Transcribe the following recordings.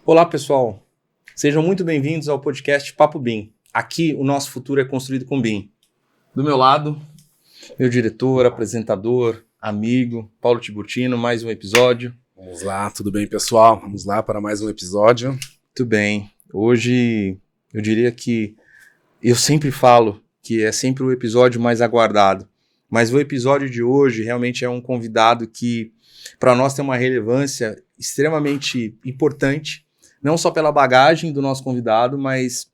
Olá, pessoal. Sejam muito bem-vindos ao podcast Papo BIM. Aqui, o nosso futuro é construído com BIM. Do meu lado, meu diretor, apresentador, amigo, Paulo Tiburtino, mais um episódio. Vamos lá, tudo bem, pessoal? Vamos lá para mais um episódio. Muito bem. Hoje, eu diria que eu sempre falo que é sempre o episódio mais aguardado, mas o episódio de hoje realmente é um convidado que, para nós, tem uma relevância extremamente importante, não só pela bagagem do nosso convidado, mas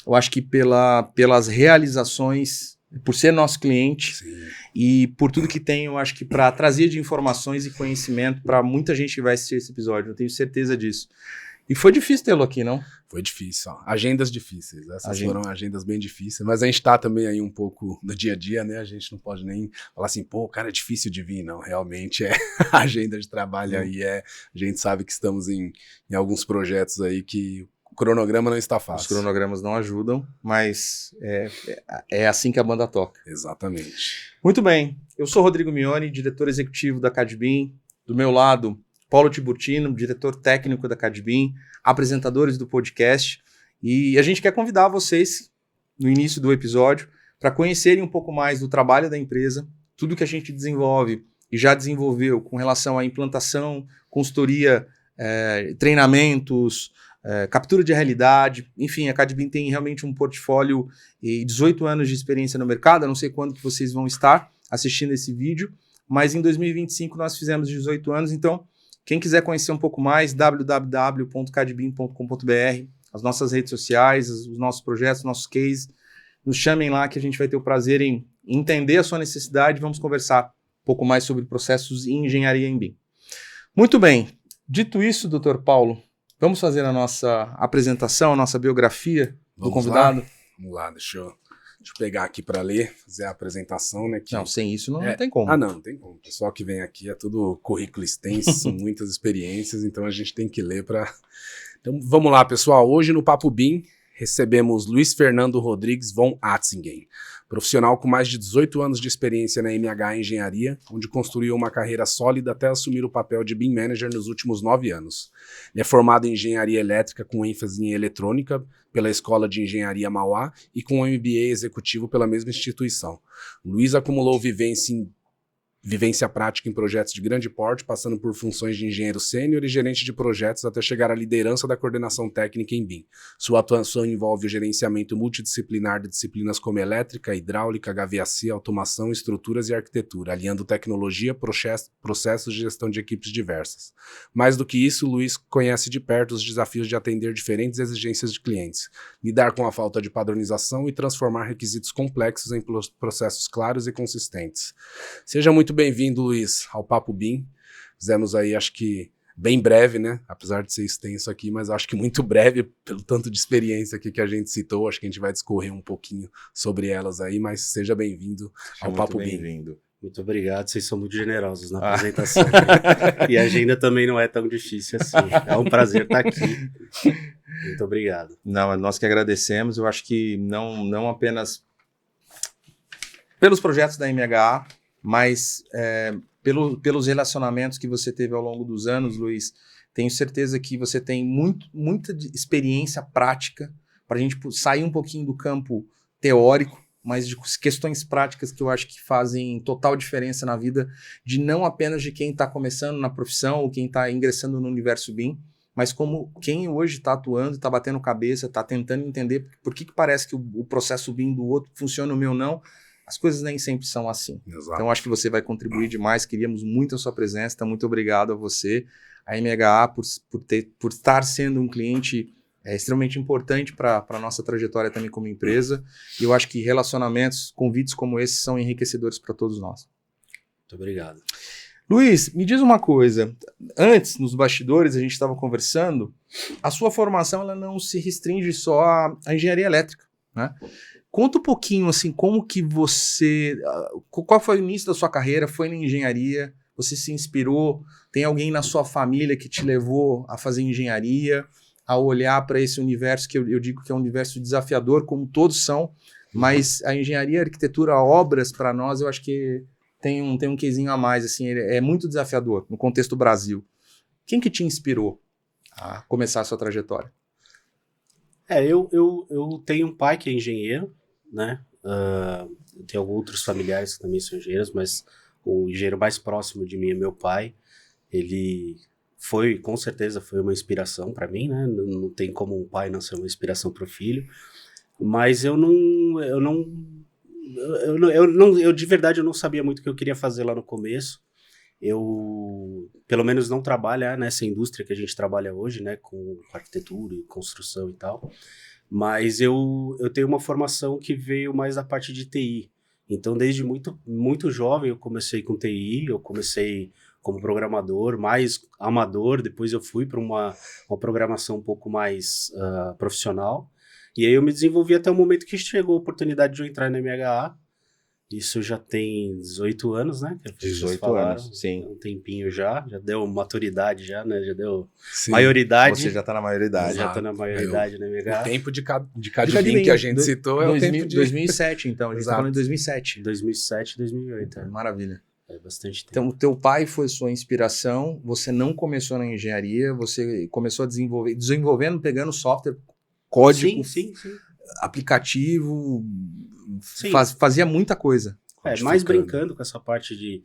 eu acho que pelas realizações, por ser nosso cliente. Sim. E por tudo que tem, eu acho que para trazer de informações e conhecimento para muita gente que vai assistir esse episódio, eu tenho certeza disso. E foi difícil tê-lo aqui, não? Foi difícil, ó. Agendas difíceis, essas foram agendas bem difíceis, mas a gente tá também aí um pouco no dia a dia, né? A gente não pode nem falar assim, pô, cara, é difícil de vir, não, realmente é a agenda de trabalho aí, a gente sabe que estamos em alguns projetos aí que o cronograma não está fácil. Os cronogramas não ajudam, mas é assim que a banda toca. Exatamente. Muito bem, eu sou Rodrigo Mioni, diretor executivo da CADBIM, do meu lado, Paulo Tiburtino, diretor técnico da CADBIM, apresentadores do podcast, e a gente quer convidar vocês, no início do episódio, para conhecerem um pouco mais do trabalho da empresa, tudo que a gente desenvolve e já desenvolveu com relação à implantação, consultoria, treinamentos, captura de realidade, enfim, a CADBIM tem realmente um portfólio e 18 anos de experiência no mercado, eu não sei quando que vocês vão estar assistindo esse vídeo, mas em 2025 nós fizemos 18 anos, então quem quiser conhecer um pouco mais, www.cadbim.com.br, as nossas redes sociais, os nossos projetos, nossos cases, nos chamem lá que a gente vai ter o prazer em entender a sua necessidade e vamos conversar um pouco mais sobre processos e engenharia em BIM. Muito bem, dito isso, doutor Paulo, vamos fazer a nossa apresentação, a nossa biografia do convidado? Vamos lá, deixa eu pegar aqui para ler, fazer a apresentação, né? Não, sem isso não tem como. Não tem como. O pessoal que vem aqui é tudo currículo extenso, são muitas experiências, então a gente tem que ler para... Então vamos lá, pessoal. Hoje no Papo BIM recebemos Luiz Fernando Rodrigues von Atzingen, profissional com mais de 18 anos de experiência na MH Engenharia, onde construiu uma carreira sólida até assumir o papel de BIM Manager nos últimos 9 anos. Ele é formado em Engenharia Elétrica com ênfase em Eletrônica pela Escola de Engenharia Mauá e com um MBA executivo pela mesma instituição. Luiz acumulou vivência prática em projetos de grande porte, passando por funções de engenheiro sênior e gerente de projetos até chegar à liderança da coordenação técnica em BIM. Sua atuação envolve o gerenciamento multidisciplinar de disciplinas como elétrica, hidráulica, HVAC, automação, estruturas e arquitetura, alinhando tecnologia, processos de gestão de equipes diversas. Mais do que isso, Luiz conhece de perto os desafios de atender diferentes exigências de clientes, lidar com a falta de padronização e transformar requisitos complexos em processos claros e consistentes. Seja muito bem-vindo, Luiz, ao Papo BIM. Fizemos aí, acho que bem breve, né? Apesar de ser extenso aqui, mas acho que muito breve, pelo tanto de experiência aqui que a gente citou. Acho que a gente vai discorrer um pouquinho sobre elas aí, mas seja bem-vindo ao Papo BIM. Bem-vindo. Muito obrigado, vocês são muito generosos na apresentação. E a agenda também não é tão difícil assim. É um prazer estar aqui. Muito obrigado. Não, nós que agradecemos. Eu acho que não apenas pelos projetos da MHA, mas pelos relacionamentos que você teve ao longo dos anos, Luiz, tenho certeza que você tem muita experiência prática para a gente sair um pouquinho do campo teórico, mas de questões práticas que eu acho que fazem total diferença na vida de não apenas de quem está começando na profissão ou quem está ingressando no universo BIM, mas como quem hoje está atuando, está batendo cabeça, está tentando entender por que parece que o processo BIM do outro funciona, o meu não. As coisas nem sempre são assim. Exato. Então, acho que você vai contribuir demais. Queríamos muito a sua presença. Então, muito obrigado a você, a MHA, por estar sendo um cliente extremamente importante para a nossa trajetória também como empresa. E eu acho que relacionamentos, convites como esse são enriquecedores para todos nós. Muito obrigado. Luiz, me diz uma coisa. Antes, nos bastidores, a gente estava conversando. A sua formação ela não se restringe só à engenharia elétrica, né? Conta um pouquinho, assim, como que você... Qual foi o início da sua carreira? Foi na engenharia? Você se inspirou? Tem alguém na sua família que te levou a fazer engenharia? A olhar para esse universo que eu digo que é um universo desafiador, como todos são, mas a engenharia, a arquitetura, obras, para nós, eu acho que tem um quesinho a mais, assim, é muito desafiador no contexto do Brasil. Quem que te inspirou a começar a sua trajetória? Eu tenho um pai que é engenheiro, né? Eu tenho outros familiares que também são engenheiros, mas o engenheiro mais próximo de mim é meu pai. Ele com certeza foi uma inspiração para mim, né? Não tem como um pai não ser uma inspiração para o filho. Mas eu de verdade eu não sabia muito o que eu queria fazer lá no começo. Eu, pelo menos, não trabalho nessa indústria que a gente trabalha hoje, né, com arquitetura e construção e tal, mas eu tenho uma formação que veio mais da parte de TI. Então, desde muito, muito jovem, eu comecei com TI, eu comecei como programador, mais amador, depois eu fui para uma programação um pouco mais profissional, e aí eu me desenvolvi até o momento que chegou a oportunidade de eu entrar na MHA. Isso já tem 18 anos, né? 18 anos, sim. Um tempinho já deu maturidade já, né? Já deu Sim, maioridade. Você já tá na maioridade. Já tô na maioridade, né, MHA? O tempo de Cadivim que a gente citou é o tempo de... 2007, então. A gente tá falando de 2007. 2007, 2008. Maravilha. É bastante tempo. Então, o teu pai foi sua inspiração, você não começou na engenharia, você começou a desenvolvendo, pegando software, código, sim. aplicativo, Sim. Fazia muita coisa. Mais brincando com essa parte de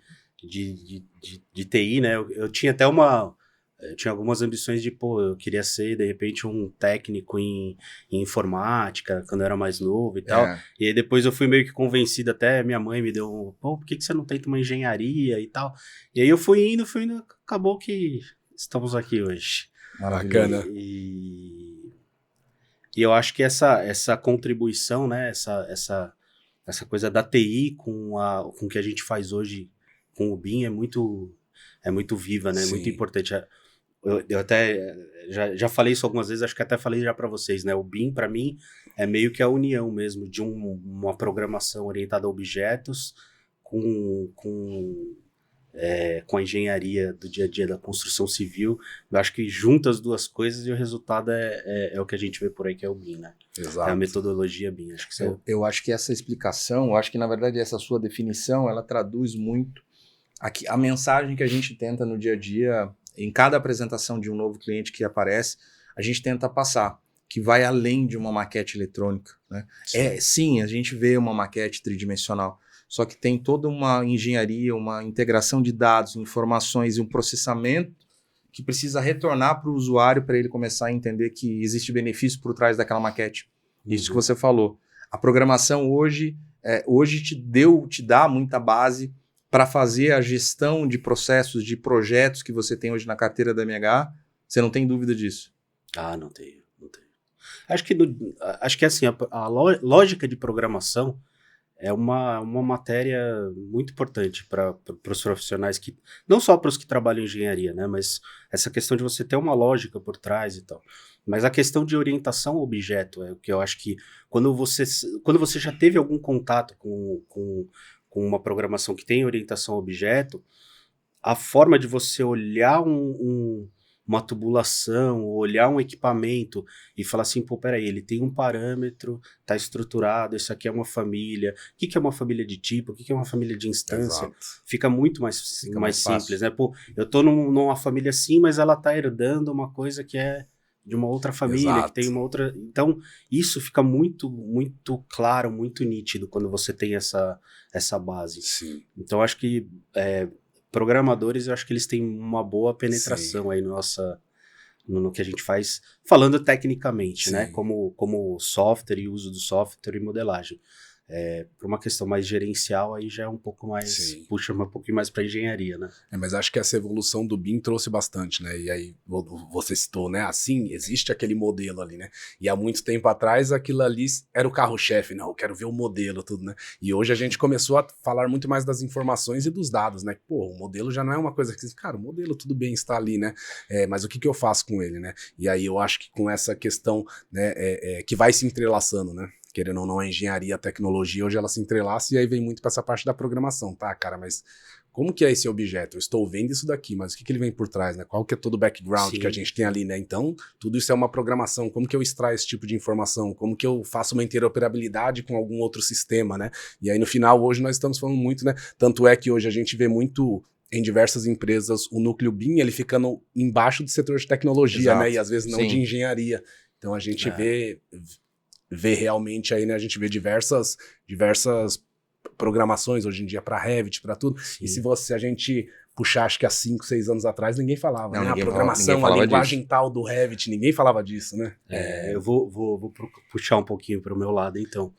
TI, né? Eu tinha até eu tinha algumas ambições de, eu queria ser, de repente, um técnico em informática, quando eu era mais novo e tal. E aí depois eu fui meio que convencido, até minha mãe me deu, por que você não tenta uma engenharia e tal? E aí eu fui indo, acabou que estamos aqui hoje. Bacana. E eu acho que essa contribuição, né, essa coisa da TI com o que a gente faz hoje com o BIM é muito viva, né? É muito importante. Eu até já falei isso algumas vezes, acho que até falei já para vocês, né? O BIM, para mim, é meio que a união mesmo de uma programação orientada a objetos com a engenharia do dia a dia da construção civil. Eu acho que junta as duas coisas e o resultado é o que a gente vê por aí, que é o BIM, né? Exato. É a metodologia BIM. Acho que eu acho que essa explicação, eu acho que na verdade essa sua definição, ela traduz muito a mensagem que a gente tenta no dia a dia, em cada apresentação de um novo cliente que aparece, a gente tenta passar, que vai além de uma maquete eletrônica, né? Sim, a gente vê uma maquete tridimensional, só que tem toda uma engenharia, uma integração de dados, informações e um processamento que precisa retornar para o usuário para ele começar a entender que existe benefício por trás daquela maquete. Isso que você falou. A programação hoje te dá muita base para fazer a gestão de processos, de projetos que você tem hoje na carteira da MH. Você não tem dúvida disso? Não tenho. Acho que assim, a lógica de programação é uma matéria muito importante para os profissionais, não só para os que trabalham em engenharia, né, mas essa questão de você ter uma lógica por trás e tal. Mas a questão de orientação ao objeto é o que eu acho que quando você já teve algum contato com uma programação que tem orientação ao objeto, a forma de você olhar uma tubulação, olhar um equipamento e falar assim, peraí, ele tem um parâmetro, tá estruturado, isso aqui é uma família, o que é uma família de tipo, o que é uma família de instância, Exato. Fica muito mais simples, né? Eu tô numa família assim, mas ela tá herdando uma coisa que é de uma outra família, Exato. Que tem uma outra... Então, isso fica muito, muito claro, muito nítido quando você tem essa base. Sim. Então, acho que programadores, eu acho que eles têm uma boa penetração Sim. aí no que a gente faz, falando tecnicamente, Sim. né? Como software e uso do software e modelagem. Por uma questão mais gerencial, aí já é um pouco mais... Sim. Puxa um pouquinho mais para engenharia, né? Mas acho que essa evolução do BIM trouxe bastante, né? E aí você citou, né? Assim, existe aquele modelo ali, né? E há muito tempo atrás, aquilo ali era o carro-chefe. Não, eu quero ver o modelo, tudo, né? E hoje a gente começou a falar muito mais das informações e dos dados, né? O modelo já não é uma coisa que... Cara, o modelo tudo bem está ali, né? Mas o que eu faço com ele, né? E aí eu acho que com essa questão, né? Que vai se entrelaçando, né? Querendo ou não, a engenharia, a tecnologia, hoje ela se entrelaça e aí vem muito para essa parte da programação, tá, cara? Mas como que é esse objeto? Eu estou vendo isso daqui, mas o que ele vem por trás, né? Qual que é todo o background Sim. que a gente tem ali, né? Então, tudo isso é uma programação. Como que eu extraio esse tipo de informação? Como que eu faço uma interoperabilidade com algum outro sistema, né? E aí, no final, hoje nós estamos falando muito, né? Tanto é que hoje a gente vê muito... em diversas empresas, o núcleo BIM, ele fica embaixo do setor de tecnologia, Exato. né? E às vezes não Sim. de engenharia. Então a gente vê realmente aí, né? A gente vê diversas programações hoje em dia para Revit, para tudo. Sim. E se a gente puxar, acho que há 5, 6 anos atrás, ninguém falava, Não, né? ninguém A programação, falava a linguagem tal do Revit, ninguém falava disso, né? Eu vou puxar um pouquinho para o meu lado, então.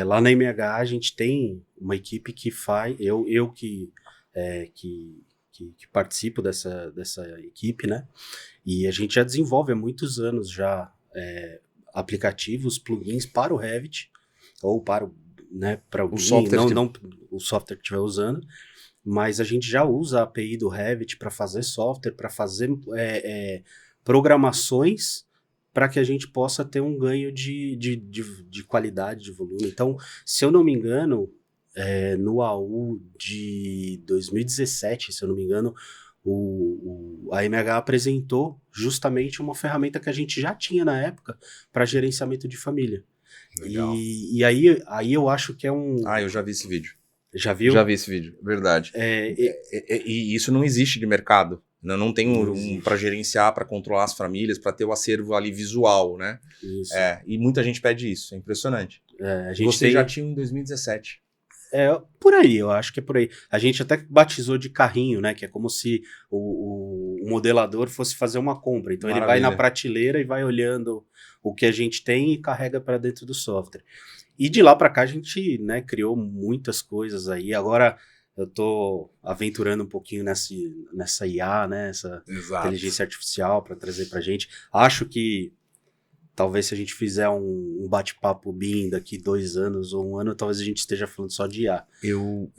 Lá na MH a gente tem uma equipe que faz, eu que participo dessa equipe, né? E a gente já desenvolve há muitos anos já aplicativos, plugins para o Revit, ou para o BIM, software não o software que estiver usando, mas a gente já usa a API do Revit para fazer software, para fazer programações para que a gente possa ter um ganho de qualidade, de volume. Então, se eu não me engano, no AU de 2017, se eu não me engano, a MH apresentou justamente uma ferramenta que a gente já tinha na época para gerenciamento de família. Legal. E aí eu acho que é um... Ah, eu já vi esse vídeo. Já viu? Já vi esse vídeo, verdade. E isso não existe de mercado. Não tem para gerenciar, para controlar as famílias, para ter o acervo ali visual, né? Isso. E muita gente pede isso, é impressionante. A gente Você já tinha em 2017. Por aí, eu acho que é por aí. A gente até batizou de carrinho, né? Que é como se o modelador fosse fazer uma compra. Então ele vai na prateleira e vai olhando o que a gente tem e carrega para dentro do software. E de lá para cá a gente, né, criou muitas coisas aí. Agora eu tô aventurando um pouquinho nessa IA, né? Essa Exato. inteligência artificial para trazer pra gente. Acho que talvez se a gente fizer um bate-papo BIM daqui 2 anos ou 1 ano, talvez a gente esteja falando só de IA. Eu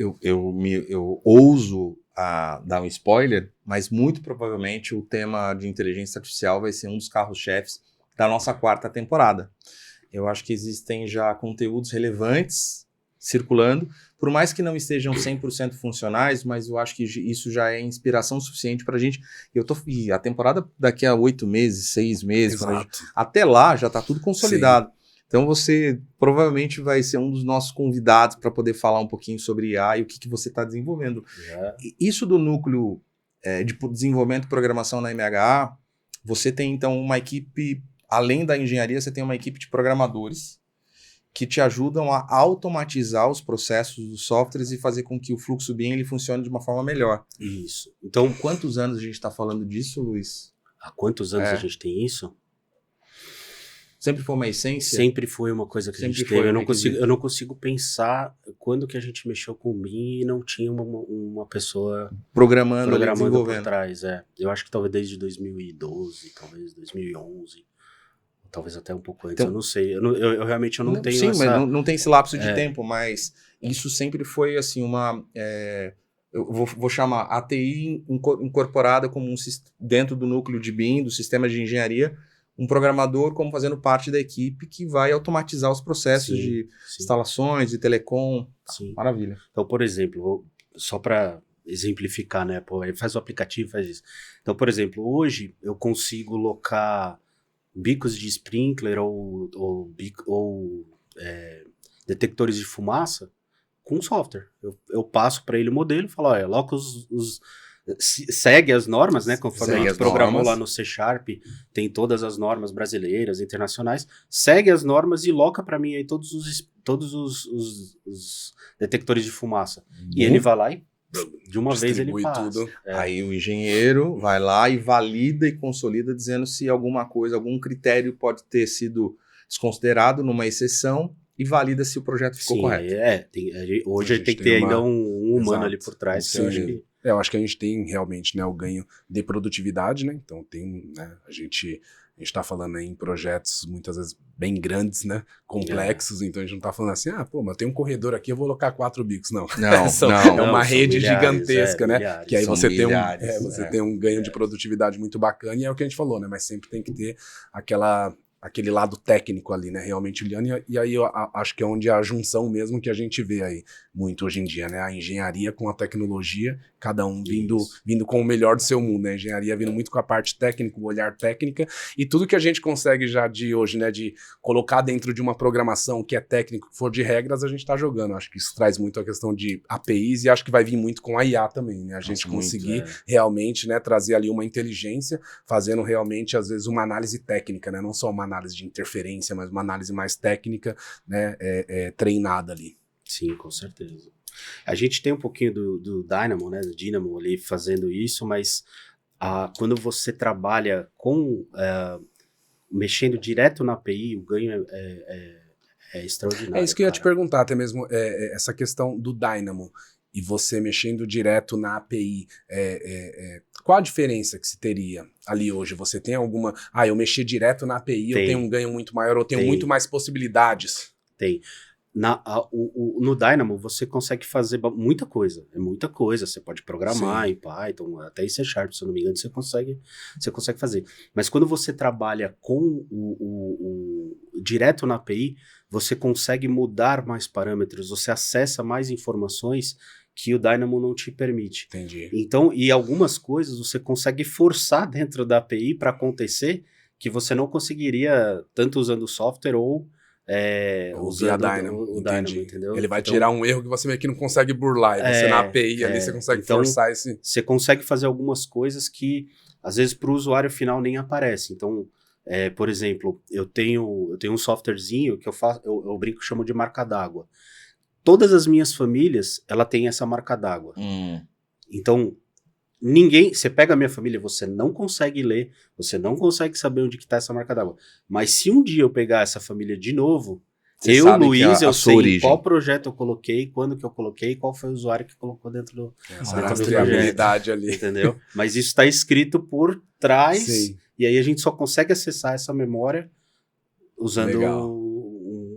ouso dar um spoiler, mas muito provavelmente o tema de inteligência artificial vai ser um dos carros-chefes da nossa 4ª temporada. Eu acho que existem já conteúdos relevantes circulando, por mais que não estejam 100% funcionais, mas eu acho que isso já é inspiração suficiente para a gente. E a temporada daqui a 8 meses, 6 meses, até lá já está tudo consolidado. Sim. Então você provavelmente vai ser um dos nossos convidados para poder falar um pouquinho sobre IA e o que você está desenvolvendo. Isso do núcleo de desenvolvimento e programação na MHA, você tem então uma equipe, além da engenharia, você tem uma equipe de programadores que te ajudam a automatizar os processos dos softwares e fazer com que o fluxo BIM ele funcione de uma forma melhor. Isso. Então, quantos anos a gente está falando disso, Luiz? Há quantos anos a gente tem isso? Sempre foi uma essência? Sempre foi uma coisa que a gente teve. Eu não consigo pensar quando que a gente mexeu com o BIM e não tinha uma pessoa programando por trás. Eu acho que talvez desde 2012, talvez 2011. Talvez até um pouco antes, então, eu não sei. Eu realmente não tenho sim, essa... mas não tem esse lapso de tempo, mas isso sempre foi assim eu vou chamar a TI incorporada como dentro do núcleo de BIM, do sistema de engenharia, um programador como fazendo parte da equipe que vai automatizar os processos de instalações, de telecom. Sim. Maravilha. Então, por exemplo, só para exemplificar, né? Ele faz o aplicativo, faz isso. Então, por exemplo, hoje eu consigo locar bicos de sprinkler ou detectores de fumaça com software. Eu passo para ele o modelo e falo, olha, loca segue as normas, né? Conforme a gente programou lá no C#, tem todas as normas brasileiras, internacionais, segue as normas e loca para mim aí todos os detectores de fumaça. E ele vai lá e de uma vez ele passa. Tudo. Aí o engenheiro vai lá e valida e consolida dizendo se alguma coisa, algum critério pode ter sido desconsiderado numa exceção e valida se o projeto ficou correto. Hoje tem que ter ainda um humano ali por trás. Eu acho que a gente tem realmente, né, o ganho de produtividade, né? Então tem, né, a gente está falando aí em projetos muitas vezes bem grandes, né? Complexos, então a gente não está falando assim, mas eu tenho um corredor aqui, eu vou colocar 4 bicos. Não. É uma rede gigantesca, né? Milhares, que aí você tem um ganho de produtividade muito bacana e é o que a gente falou, né? Mas sempre tem que ter aquela aquele lado técnico ali, né, realmente, Juliano, e aí eu acho que é onde a junção mesmo que a gente vê aí muito hoje em dia, né, a engenharia com a tecnologia, cada um vindo com o melhor do seu mundo, né, a engenharia vindo muito com a parte técnica, o olhar técnica, e tudo que a gente consegue já de hoje, né, de colocar dentro de uma programação que é técnico, que for de regras, a gente tá jogando, acho que isso traz muito a questão de APIs, e acho que vai vir muito com a IA também, né, a gente conseguir realmente, né, trazer ali uma inteligência, fazendo realmente, às vezes, uma análise técnica, né, não só uma análise de interferência, mas uma análise mais técnica, né, treinada ali. Sim, com certeza. A gente tem um pouquinho do Dynamo, né, do Dynamo ali fazendo isso, mas quando você trabalha com mexendo direto na API, o ganho é extraordinário. É isso que eu ia te perguntar, até mesmo essa questão do Dynamo e você mexendo direto na API, qual a diferença que se teria ali hoje? Você tem alguma... eu mexi direto na API, eu tenho um ganho muito maior, eu tenho muito mais possibilidades? Tem. No Dynamo você consegue fazer muita coisa, você pode programar em Python, até em C#, se eu não me engano, você consegue fazer. Mas quando você trabalha com direto na API, você consegue mudar mais parâmetros, você acessa mais informações que o Dynamo não te permite. Entendi. Então, e algumas coisas você consegue forçar dentro da API para acontecer que você não conseguiria tanto usando o software ou usando o Dynamo, entendeu? Ele vai tirar um erro que você meio que não consegue burlar, e você na API ali você consegue forçar esse... Você consegue fazer algumas coisas que às vezes para o usuário final nem aparece. Então, por exemplo, eu tenho um softwarezinho que eu brinco, chamo de marca d'água. Todas as minhas famílias, ela tem essa marca d'água. Então, você pega a minha família, você não consegue ler, você não consegue saber onde que tá essa marca d'água. Mas se um dia eu pegar essa família de novo, Luiz, eu sei origem. Qual projeto eu coloquei, quando que eu coloquei, qual foi o usuário que colocou dentro do rastreabilidade ali. Entendeu? Mas isso está escrito por trás, e aí a gente só consegue acessar essa memória usando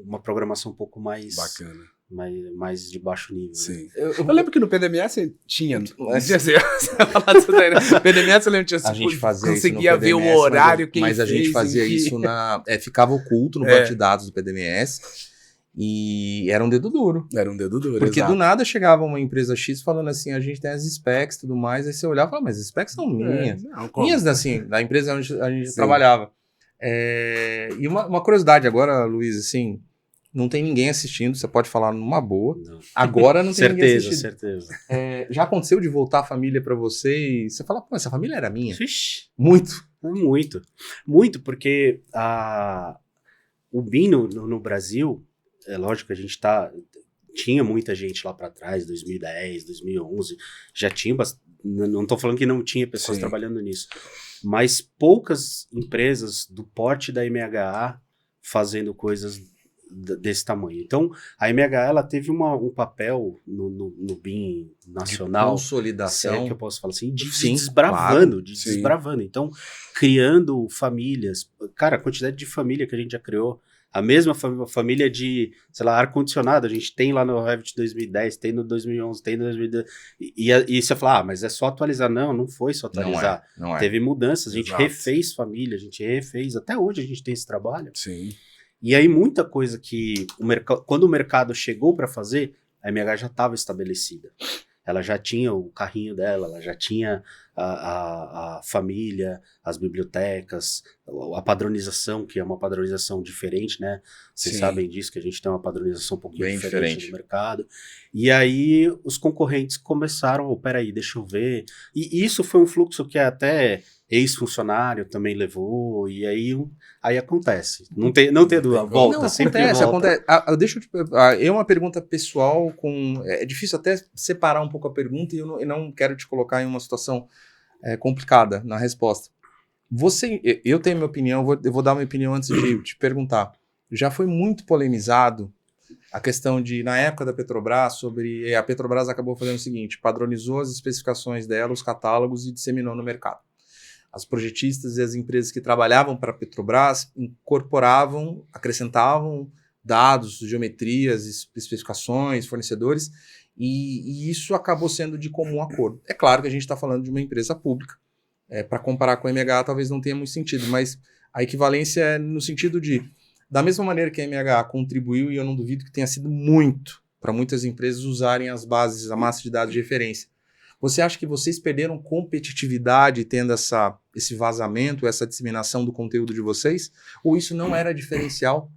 uma programação um pouco mais... Bacana. Mais de baixo nível. Sim. Né? Eu lembro que no PDMS tinha. PDMS eu lembro que a gente fazia conseguia isso ver o horário que mas a gente fazia isso ficava oculto no banco de dados do PDMS e era um dedo duro. Era um dedo duro, porque exato. Do nada chegava uma empresa X falando assim, a gente tem as specs e tudo mais, aí você olhava e falava, mas as specs são minhas. Minhas, assim, da empresa onde a gente trabalhava. E uma curiosidade agora, Luiz, assim... Não tem ninguém assistindo, você pode falar numa boa. Não. Agora não tem ninguém assistindo. Certeza. Já aconteceu de voltar a família pra você e você fala, pô, essa família era minha? Ixi, muito. Muito, porque o BIM no Brasil, é lógico que a gente tinha muita gente lá pra trás, 2010, 2011, já tinha, não tô falando que não tinha pessoas trabalhando nisso, mas poucas empresas do porte da MHA fazendo coisas desse tamanho. Então, a MHA ela teve um papel no BIM nacional. De consolidação. Que eu posso falar assim, desbravando. Então, criando famílias. Cara, a quantidade de família que a gente já criou. A mesma família de, sei lá, ar-condicionado. A gente tem lá no Revit 2010, tem no 2011, tem no 2012. E você fala, mas é só atualizar. Não foi só atualizar. Não é. Teve mudanças. A gente refez família, a gente refez. Até hoje a gente tem esse trabalho. Sim. E aí muita coisa que quando o mercado chegou para fazer, a MH já estava estabelecida. Ela já tinha o carrinho dela, ela já tinha a família, as bibliotecas, a padronização, que é uma padronização diferente, né? Vocês sabem disso, que a gente tem uma padronização um pouquinho diferente do mercado. E aí os concorrentes começaram, peraí, deixa eu ver. E isso foi um fluxo que até ex-funcionário também levou, e aí acontece. Não tem volta, não, sempre acontece. Deixa eu uma pergunta pessoal é difícil até separar um pouco a pergunta e eu não quero te colocar em uma situação complicada na resposta. Eu tenho minha opinião, eu vou dar minha opinião antes de te perguntar. Já foi muito polemizado a questão de, na época da Petrobras, a Petrobras acabou fazendo o seguinte, padronizou as especificações dela, os catálogos e disseminou no mercado. As projetistas e as empresas que trabalhavam para a Petrobras incorporavam, acrescentavam dados, geometrias, especificações, fornecedores, e isso acabou sendo de comum acordo. É claro que a gente está falando de uma empresa pública, para comparar com a MHA talvez não tenha muito sentido, mas A equivalência é no sentido de, da mesma maneira que a MH contribuiu, e eu não duvido que tenha sido muito para muitas empresas usarem as bases, a massa de dados de referência. Você acha que vocês perderam competitividade tendo esse vazamento, essa disseminação do conteúdo de vocês? Ou isso não era diferencial?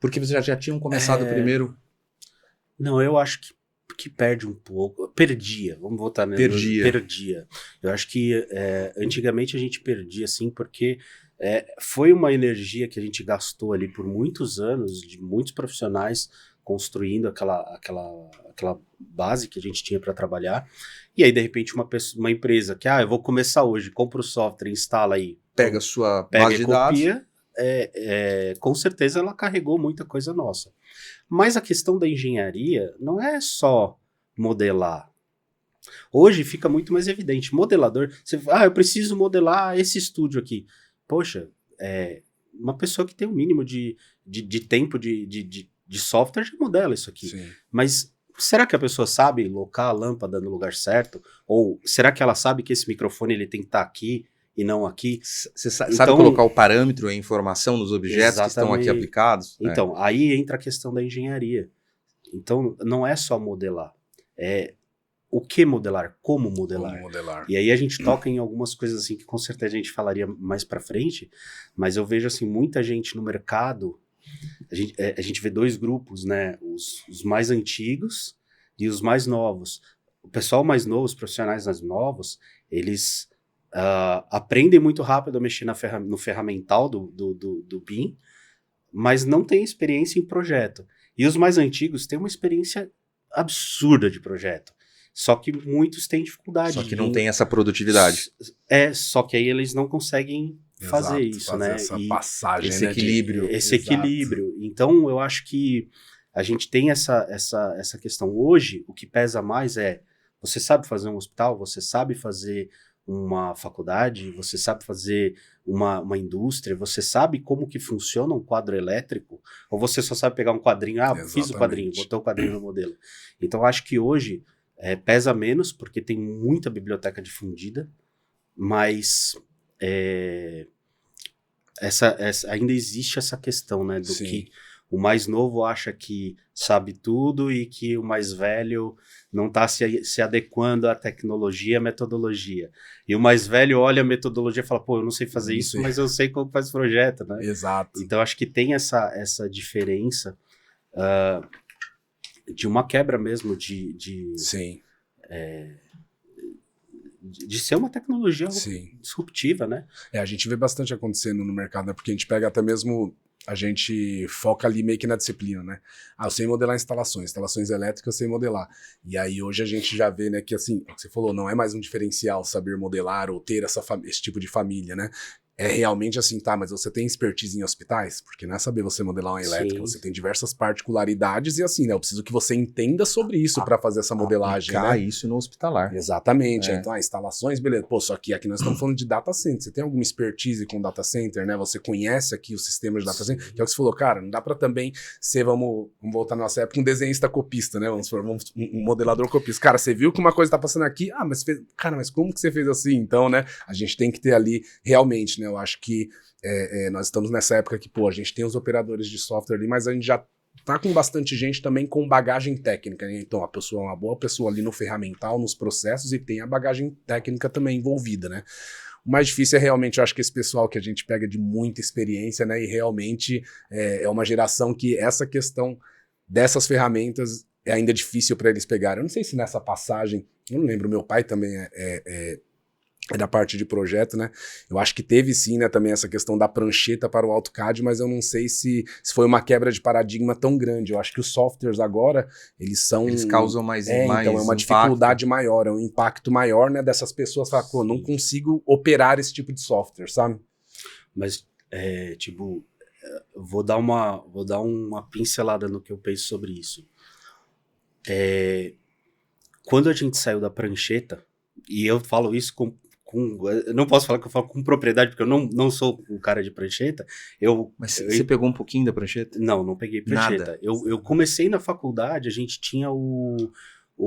Porque vocês já tinham começado primeiro? Não, eu acho que perde um pouco. Perdia, vamos voltar nele. Perdia. Eu acho que antigamente a gente perdia, assim, porque foi uma energia que a gente gastou ali por muitos anos, de muitos profissionais construindo aquela base que a gente tinha para trabalhar. E aí, de repente, uma empresa que, eu vou começar hoje, compra o software, instala aí. Pega a sua base de dados. Copia, com certeza ela carregou muita coisa nossa. Mas a questão da engenharia não é só modelar. Hoje fica muito mais evidente. Modelador, eu preciso modelar esse estúdio aqui. Poxa, uma pessoa que tem um mínimo de tempo de software já modela isso aqui. Sim. Mas será que a pessoa sabe locar a lâmpada no lugar certo? Ou será que ela sabe que esse microfone ele tem que estar aqui e não aqui? Você sabe colocar o parâmetro e a informação nos objetos que estão aqui aplicados? Então, aí entra a questão da engenharia. Então, não é só modelar. É o que modelar, como modelar. E aí a gente toca em algumas coisas assim que com certeza a gente falaria mais pra frente, mas eu vejo assim muita gente no mercado. A gente vê dois grupos, né? Os mais antigos e os mais novos. O pessoal mais novo, os profissionais mais novos, eles aprendem muito rápido a mexer no ferramental do BIM, mas não tem experiência em projeto. E os mais antigos têm uma experiência absurda de projeto. Só que muitos têm dificuldade. Só que não tem essa produtividade. Só que aí eles não conseguem fazer isso, né? Essa passagem, esse equilíbrio. Esse equilíbrio. Então, eu acho que a gente tem essa questão. Hoje, o que pesa mais você sabe fazer um hospital, você sabe fazer uma faculdade, você sabe fazer uma indústria, você sabe como que funciona um quadro elétrico, ou você só sabe pegar um quadrinho, fiz o quadrinho, botou o quadrinho no modelo. Então, eu acho que hoje pesa menos, porque tem muita biblioteca difundida, mas ainda existe essa questão, né, do Sim. que o mais novo acha que sabe tudo e que o mais velho não está se adequando à tecnologia e à metodologia. E o mais velho olha a metodologia e fala, eu não sei fazer isso, mas eu sei como faz projeto, né? Exato. Então, acho que tem essa diferença de uma quebra mesmo Sim. de ser uma tecnologia disruptiva, né? A gente vê bastante acontecendo no mercado, né? Porque a gente pega até mesmo... A gente foca ali meio que na disciplina, né? Eu sei modelar instalações elétricas eu sei modelar. E aí hoje a gente já vê, né, que assim, o que você falou, não é mais um diferencial saber modelar ou ter esse tipo de família, né? É realmente assim, mas você tem expertise em hospitais? Porque não é saber você modelar uma elétrica, você tem diversas particularidades e assim, né? Eu preciso que você entenda sobre isso para fazer essa modelagem, né? Isso no hospitalar. Exatamente. Então, instalações, beleza. Só que aqui nós estamos falando de data center. Você tem alguma expertise com data center, né? Você conhece aqui os sistemas de data center? Que é o que você falou, cara, não dá para também ser, vamos voltar na nossa época, um desenhista copista, né? Um modelador copista. Cara, você viu que uma coisa tá passando aqui? Mas como que você fez assim? Então, né? A gente tem que ter ali realmente, né? Eu acho que nós estamos nessa época que, a gente tem os operadores de software ali, mas a gente já tá com bastante gente também com bagagem técnica, né? Então, a pessoa é uma boa pessoa ali no ferramental, nos processos, e tem a bagagem técnica também envolvida, né? O mais difícil realmente, eu acho que esse pessoal que a gente pega de muita experiência, né? E realmente é uma geração que essa questão dessas ferramentas é ainda difícil para eles pegarem. Eu não sei se nessa passagem, eu não lembro, meu pai também é da parte de projeto, né? Eu acho que teve sim, né, também essa questão da prancheta para o AutoCAD, mas eu não sei se foi uma quebra de paradigma tão grande. Eu acho que os softwares agora, eles causam mais então é uma dificuldade maior, é um impacto maior, né, dessas pessoas falar, não consigo operar esse tipo de software, sabe? Mas, vou dar uma pincelada no que eu penso sobre isso. Quando a gente saiu da prancheta, e eu falo isso eu não posso falar que eu falo com propriedade, porque eu não sou um cara de prancheta. Mas você pegou um pouquinho da prancheta? Não peguei prancheta. Nada. Eu comecei na faculdade, a gente tinha o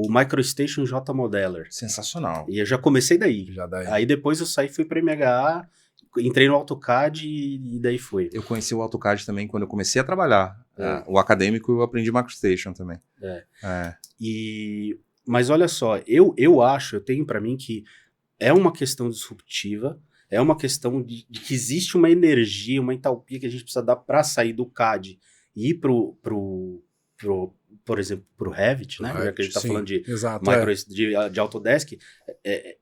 MicroStation J Modeler. Sensacional. E eu já comecei daí. Aí depois eu saí, fui para MHA, entrei no AutoCAD e daí foi. Eu conheci o AutoCAD também quando eu comecei a trabalhar. O acadêmico eu aprendi MicroStation também. Mas olha só, eu tenho pra mim que é uma questão disruptiva, é uma questão de que existe uma energia, uma entalpia que a gente precisa dar pra sair do CAD e ir por exemplo, pro Revit, né? Já que a gente tá falando de, de Autodesk,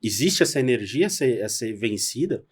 existe essa energia a ser vencida,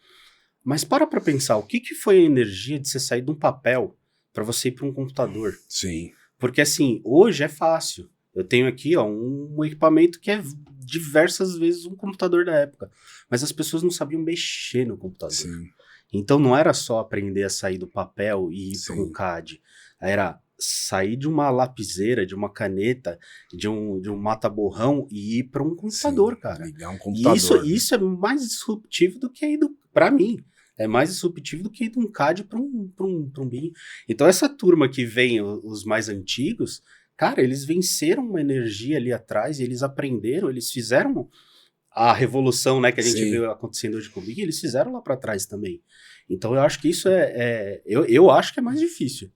mas para pensar, o que foi a energia de você sair de um papel para você ir para um computador? Sim. Porque assim, hoje é fácil. Eu tenho aqui um equipamento que é diversas vezes um computador da época, mas as pessoas não sabiam mexer no computador. Sim. Então não era só aprender a sair do papel e ir para um CAD, era sair de uma lapiseira, de uma caneta, de um mata-borrão e ir para um computador, cara. Ligar um computador. E isso é mais disruptivo do que ir para mim. É mais disruptivo do que ir de um CAD para um BIM. Então essa turma que vem, os mais antigos, cara, eles venceram uma energia ali atrás, e eles aprenderam, eles fizeram a revolução, né, que a gente viu acontecendo hoje com o BIM, eles fizeram lá para trás também. Então eu acho que isso eu acho que é mais difícil.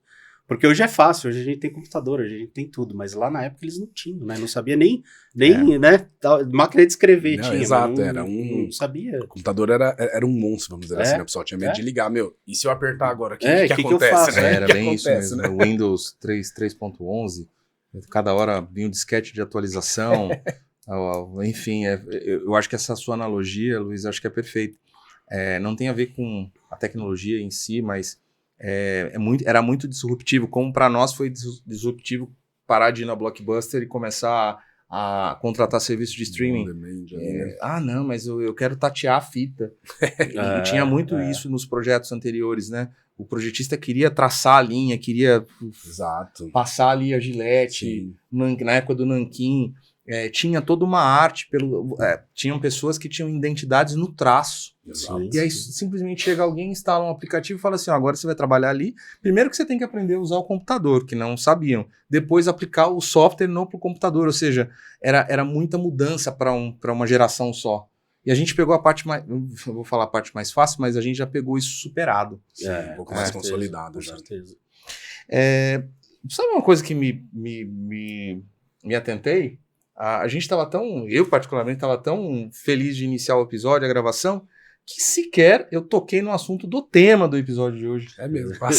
Porque hoje é fácil, hoje a gente tem computador, hoje a gente tem tudo, mas lá na época eles não tinham, né? Não sabia nem né? Máquina de escrever tinha. Exato, não sabia. O computador era um monstro, vamos dizer assim, né? O pessoal tinha medo de ligar, e se eu apertar agora, o que acontece? Eu faço, né? Era bem isso mesmo, né? O Windows 3.11, cada hora vinha um disquete de atualização, enfim, eu acho que essa sua analogia, Luiz, acho que é perfeita. Não tem a ver com a tecnologia em si, mas era muito disruptivo, como para nós foi disruptivo parar de ir na Blockbuster e começar a contratar serviço de streaming. Não, mas eu quero tatear a fita. E tinha muito isso nos projetos anteriores, né? O projetista queria traçar a linha, queria passar ali a gilete, na época do nanquim. Tinha toda uma arte, tinham pessoas que tinham identidades no traço. E aí simplesmente chega alguém, instala um aplicativo e fala assim, agora você vai trabalhar ali. Primeiro que você tem que aprender a usar o computador, que não sabiam. Depois aplicar o software no pro computador. Ou seja, era muita mudança para uma geração só. E a gente pegou a parte mais... Eu vou falar a parte mais fácil, mas a gente já pegou isso superado. Um pouco mais consolidado. Com certeza. Sabe uma coisa que me atentei? A gente estava eu particularmente estava tão feliz de iniciar o episódio, a gravação, que sequer eu toquei no assunto do tema do episódio de hoje. É mesmo. A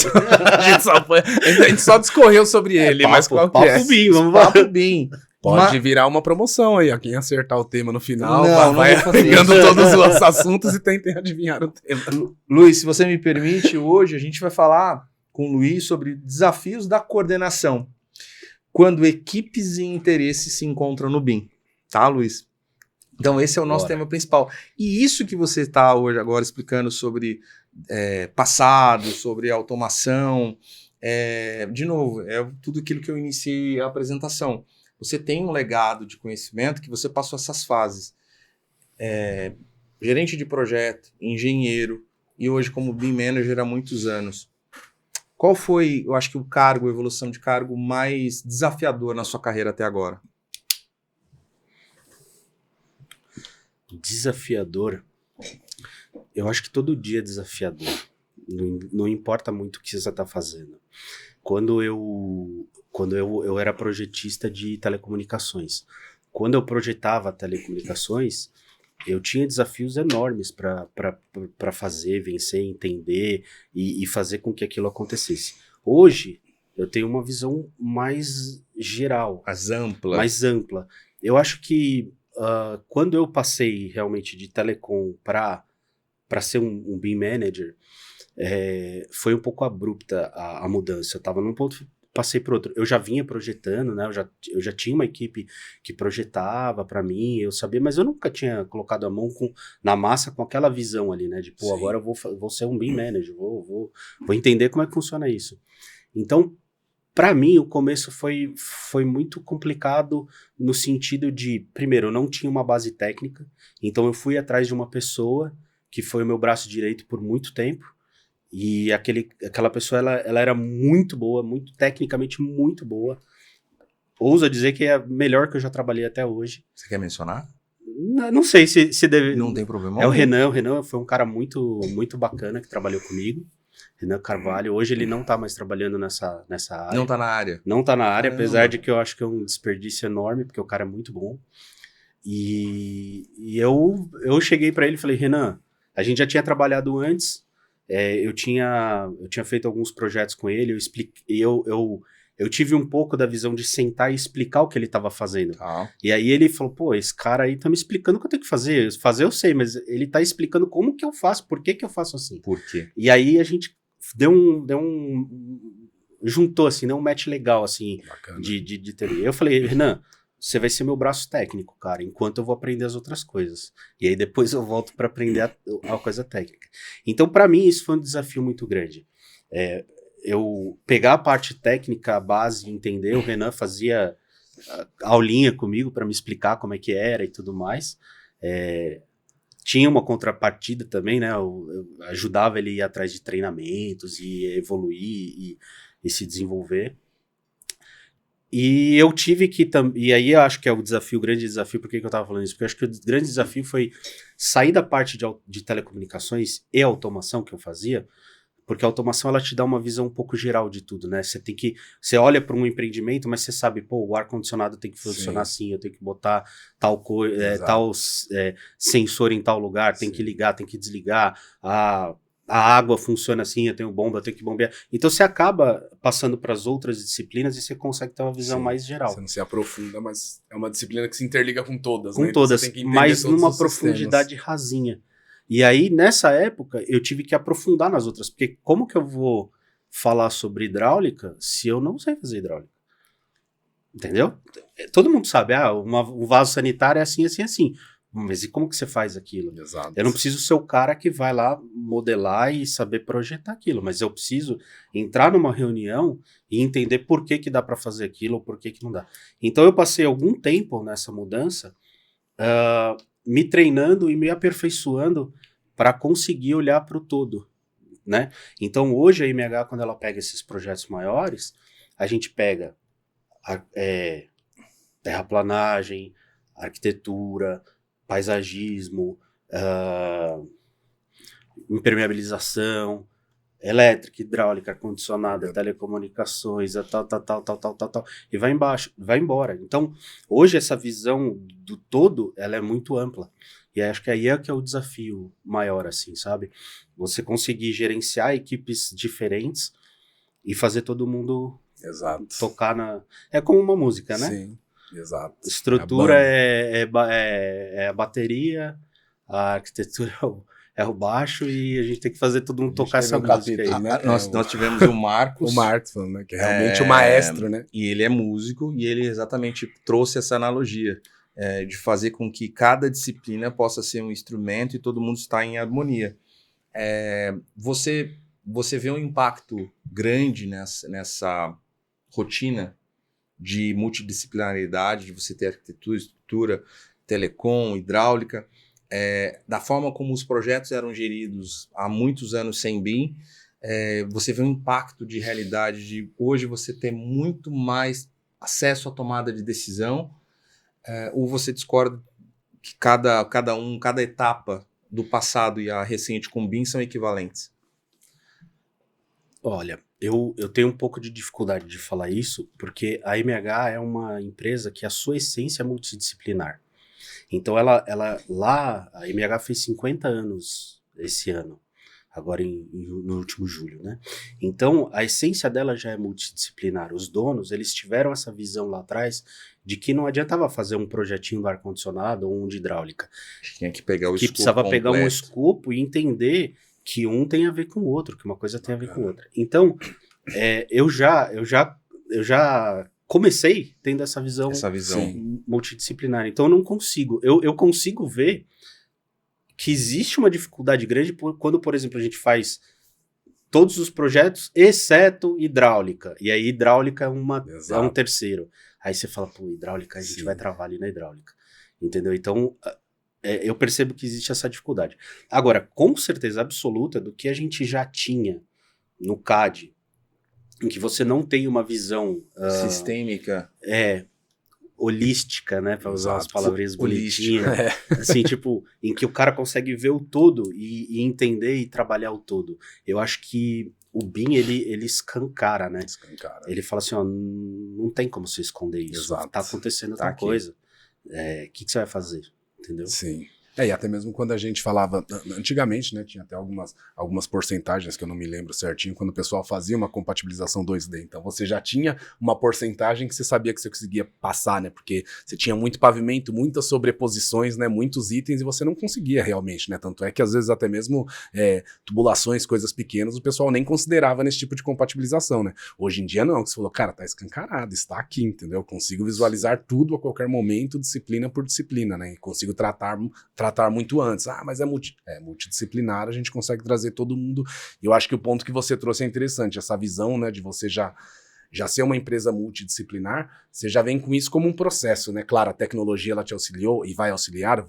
gente só discorreu sobre ele, mas qual que é? Papo BIM, vamos Papo BIM. Pode virar uma promoção aí, ó. Quem acertar o tema no final vai pegando todos os assuntos e tentem adivinhar o tema. Luiz, se você me permite, hoje a gente vai falar com o Luiz sobre desafios da coordenação, quando equipes e interesses se encontram no BIM. Tá, Luiz? Então esse é o nosso tema principal. E isso que você está hoje agora explicando sobre passado, sobre automação, de novo, é tudo aquilo que eu iniciei a apresentação. Você tem um legado de conhecimento que você passou essas fases. Gerente de projeto, engenheiro, e hoje como BIM Manager há muitos anos. Qual foi, eu acho que a evolução de cargo mais desafiador na sua carreira até agora? Desafiador? Eu acho que todo dia é desafiador. Não importa muito o que você está fazendo. Quando eu era projetista de telecomunicações, quando eu projetava telecomunicações, eu tinha desafios enormes para fazer, vencer, entender e fazer com que aquilo acontecesse. Hoje, eu tenho uma visão mais geral. Mais ampla. Eu acho que quando eu passei realmente de telecom para ser um BIM Manager, foi um pouco abrupta a mudança. Eu estava num ponto... Passei por outro. Eu já vinha projetando, né? Eu já tinha uma equipe que projetava para mim, eu sabia, mas eu nunca tinha colocado a mão na massa com aquela visão ali, né? De, agora eu vou ser um BIM Manager, vou entender como é que funciona isso. Então, para mim, o começo foi muito complicado no sentido de, primeiro, eu não tinha uma base técnica, então eu fui atrás de uma pessoa que foi o meu braço direito por muito tempo. E aquela pessoa, ela era muito boa, tecnicamente muito boa. Ouso dizer que é a melhor que eu já trabalhei até hoje. Você quer mencionar? Não sei se deve... Não tem problema. É o Renan foi um cara muito, muito bacana que trabalhou comigo. Renan Carvalho. Hoje ele não tá mais trabalhando nessa área. Não tá na área. Não tá na área, Caramba. apesar de que eu acho que é um desperdício enorme, porque o cara é muito bom. E eu cheguei pra ele e falei, Renan, a gente já tinha trabalhado antes, eu tinha feito alguns projetos com ele, eu tive um pouco da visão de sentar e explicar o que ele estava fazendo. Tá. E aí ele falou, pô, esse cara aí tá me explicando o que eu tenho que fazer. Fazer eu sei, mas ele tá explicando como que eu faço, por que eu faço assim. Por quê? E aí a gente juntou assim, né, um match legal assim, Bacana. de teoria. Eu falei, Renan, você vai ser meu braço técnico, cara, enquanto eu vou aprender as outras coisas. E aí depois eu volto para aprender a coisa técnica. Então, para mim, isso foi um desafio muito grande. Eu pegar a parte técnica, a base, entender, o Renan fazia aulinha comigo para me explicar como é que era e tudo mais. Tinha uma contrapartida também, né? Eu ajudava ele a ir atrás de treinamentos e evoluir e se desenvolver. E eu tive que... E aí eu acho que é o grande desafio, por que eu tava falando isso? Porque eu acho que o grande desafio foi sair da parte de telecomunicações e automação que eu fazia, porque a automação ela te dá uma visão um pouco geral de tudo, né? Você olha para um empreendimento, mas você sabe, pô, o ar-condicionado tem que funcionar assim, eu tenho que botar tal sensor em tal lugar, tem que ligar, tem que desligar, a água funciona assim, eu tenho bomba, eu tenho que bombear. Então você acaba passando para as outras disciplinas e você consegue ter uma visão mais geral. Você não se aprofunda, mas é uma disciplina que se interliga com todas, com né? todas, então você tem que mas todos numa os profundidade rasinha. E aí, nessa época, eu tive que aprofundar nas outras, porque como que eu vou falar sobre hidráulica se eu não sei fazer hidráulica? Entendeu? Todo mundo sabe, um vaso sanitário é assim, assim, assim. Mas e como que você faz aquilo? Exato. Eu não preciso ser o cara que vai lá modelar e saber projetar aquilo, mas eu preciso entrar numa reunião e entender por que dá para fazer aquilo ou por que não dá. Então eu passei algum tempo nessa mudança, me treinando e me aperfeiçoando para conseguir olhar para o todo, né? Então hoje a IMH, quando ela pega esses projetos maiores, a gente pega terraplanagem, arquitetura, paisagismo, impermeabilização, elétrica, hidráulica, ar-condicionada, telecomunicações, tal, e vai embora. Então, hoje essa visão do todo, ela é muito ampla. E acho que aí é que é o desafio maior, assim, sabe? Você conseguir gerenciar equipes diferentes e fazer todo mundo tocar na... É como uma música, né? Sim, exato. Estrutura é a bateria, a arquitetura é o baixo e a gente tem que fazer todo mundo tocar essa música aí. Né? Nós tivemos o Marcos. O Marcos, né? Que é realmente o maestro, né? E ele é músico e ele exatamente trouxe essa analogia de fazer com que cada disciplina possa ser um instrumento e todo mundo está em harmonia. Você vê um impacto grande nessa rotina de multidisciplinaridade, de você ter arquitetura, estrutura, telecom, hidráulica, da forma como os projetos eram geridos há muitos anos sem BIM, você vê um impacto de realidade de hoje você ter muito mais acesso à tomada de decisão, ou você discorda que cada etapa do passado e a recente com BIM são equivalentes? Olha, eu tenho um pouco de dificuldade de falar isso, porque a MH é uma empresa que a sua essência é multidisciplinar. Então, a MH fez 50 anos esse ano, agora no último julho, né? Então, a essência dela já é multidisciplinar. Os donos, eles tiveram essa visão lá atrás de que não adiantava fazer um projetinho do ar-condicionado ou um de hidráulica. Tinha que pegar o escopo. Que precisava pegar um completo. escopo e entender que um tem a ver com o outro, que uma coisa tem a ver com a outra. Então, eu já comecei tendo essa visão multidisciplinar. Então, eu não consigo. Eu consigo ver que existe uma dificuldade grande quando, por exemplo, a gente faz todos os projetos, exceto hidráulica. E aí, hidráulica é um terceiro. Aí você fala, pô, hidráulica, a gente vai travar ali na hidráulica. Entendeu? Então, eu percebo que existe essa dificuldade. Agora, com certeza absoluta, do que a gente já tinha no CAD, em que você não tem uma visão... sistêmica. holística, né? Para usar umas palavrinhas bonitinhas. É. Assim, tipo, em que o cara consegue ver o todo e entender e trabalhar o todo. Eu acho que o BIM, ele escancara, né? Escancara. Ele fala assim, ó, não tem como você esconder isso. Exato. Tá acontecendo Tá tal aqui. coisa. O que você vai fazer? Entendeu? Sim. E até mesmo quando a gente falava, antigamente, né, tinha até algumas porcentagens que eu não me lembro certinho, quando o pessoal fazia uma compatibilização 2D. Então você já tinha uma porcentagem que você sabia que você conseguia passar, né, porque você tinha muito pavimento, muitas sobreposições, né, muitos itens e você não conseguia realmente, né, tanto é que às vezes até mesmo tubulações, coisas pequenas, o pessoal nem considerava nesse tipo de compatibilização, né. Hoje em dia não, você falou, cara, tá escancarado, está aqui, entendeu? Eu consigo visualizar tudo a qualquer momento, disciplina por disciplina, né, e consigo tratar muito antes. Mas é multidisciplinar, a gente consegue trazer todo mundo. E eu acho que o ponto que você trouxe é interessante, essa visão, né, de você já ser uma empresa multidisciplinar, você já vem com isso como um processo, né? Claro, a tecnologia ela te auxiliou e vai auxiliar,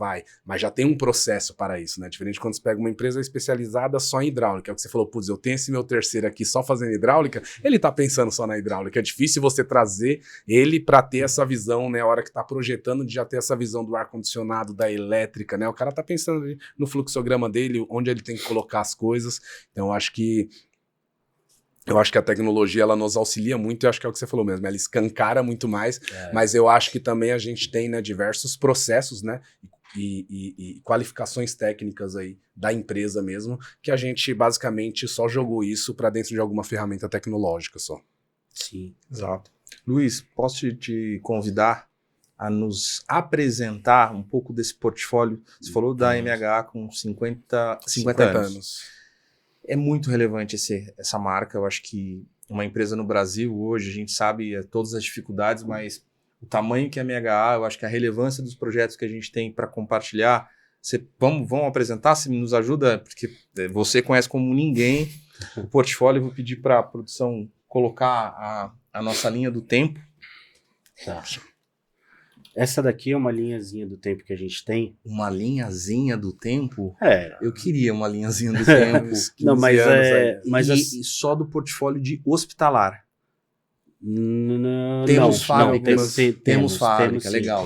mas já tem um processo para isso, né? Diferente quando você pega uma empresa especializada só em hidráulica, é o que você falou, putz, eu tenho esse meu terceiro aqui só fazendo hidráulica, ele tá pensando só na hidráulica, é difícil você trazer ele para ter essa visão, né? A hora que tá projetando de já ter essa visão do ar-condicionado, da elétrica, né? O cara tá pensando no fluxograma dele, onde ele tem que colocar as coisas, então eu acho que a tecnologia ela nos auxilia muito, eu acho que é o que você falou mesmo, ela escancara muito mais, mas eu acho que também a gente tem, né, diversos processos, né, e qualificações técnicas aí da empresa mesmo, que a gente basicamente só jogou isso para dentro de alguma ferramenta tecnológica só. Sim. Exato. Luiz, posso te convidar a nos apresentar um pouco desse portfólio? Você falou da MHA com 50 anos. É muito relevante essa marca. Eu acho que uma empresa no Brasil hoje, a gente sabe todas as dificuldades, mas o tamanho que é a MHA, eu acho que a relevância dos projetos que a gente tem para compartilhar, vamos apresentar, se nos ajuda, porque você conhece como ninguém o portfólio. Eu vou pedir para a produção colocar a nossa linha do tempo. Tá. Essa daqui é uma linhazinha do tempo que a gente tem. Uma linhazinha do tempo? É. Eu queria uma linhazinha do tempo. Não, mas e só do portfólio de hospitalar. Temos fábrica. Temos fábrica, legal.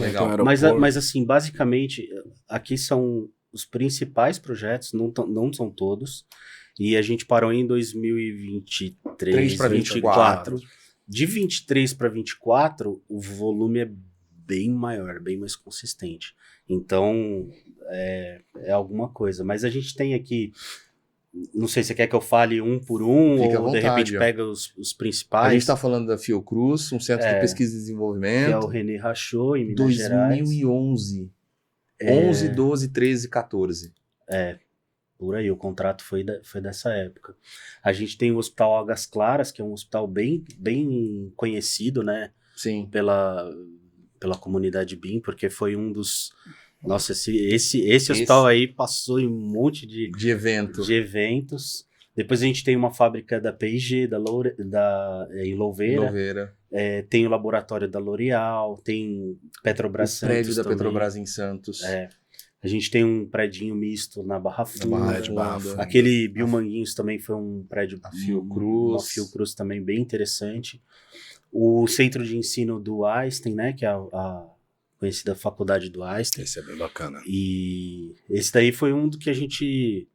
Mas assim, basicamente, aqui são os principais projetos, não são todos. E a gente parou em 2023 para 2024. De 23 para 24, o volume é bem maior, bem mais consistente. Então, é alguma coisa. Mas a gente tem aqui, não sei se você quer que eu fale um por um, Fique ou à vontade, de repente pega os principais. A gente está falando da Fiocruz, um centro de pesquisa e desenvolvimento. Que é o René Rachot, em Minas Gerais. 2011. 11, 12, 13, 14. Por aí, o contrato foi dessa época. A gente tem o Hospital Águas Claras, que é um hospital bem, bem conhecido, né? Sim. Pela comunidade BIM, porque foi um dos... Nossa, esse hospital aí passou em um monte de eventos. Depois a gente tem uma fábrica da P&G, em Louveira. Tem o laboratório da L'Oréal, tem Petrobras Santos. O prédio da também. Petrobras em Santos. A gente tem um prédio misto na Barra Funda. Funda. Aquele Biomanguinhos também foi um prédio... A Fiocruz. Uma Fiocruz também bem interessante. O centro de ensino do Einstein, né? Que é a conhecida faculdade do Einstein. Esse é bem bacana. E esse daí foi um do que a gente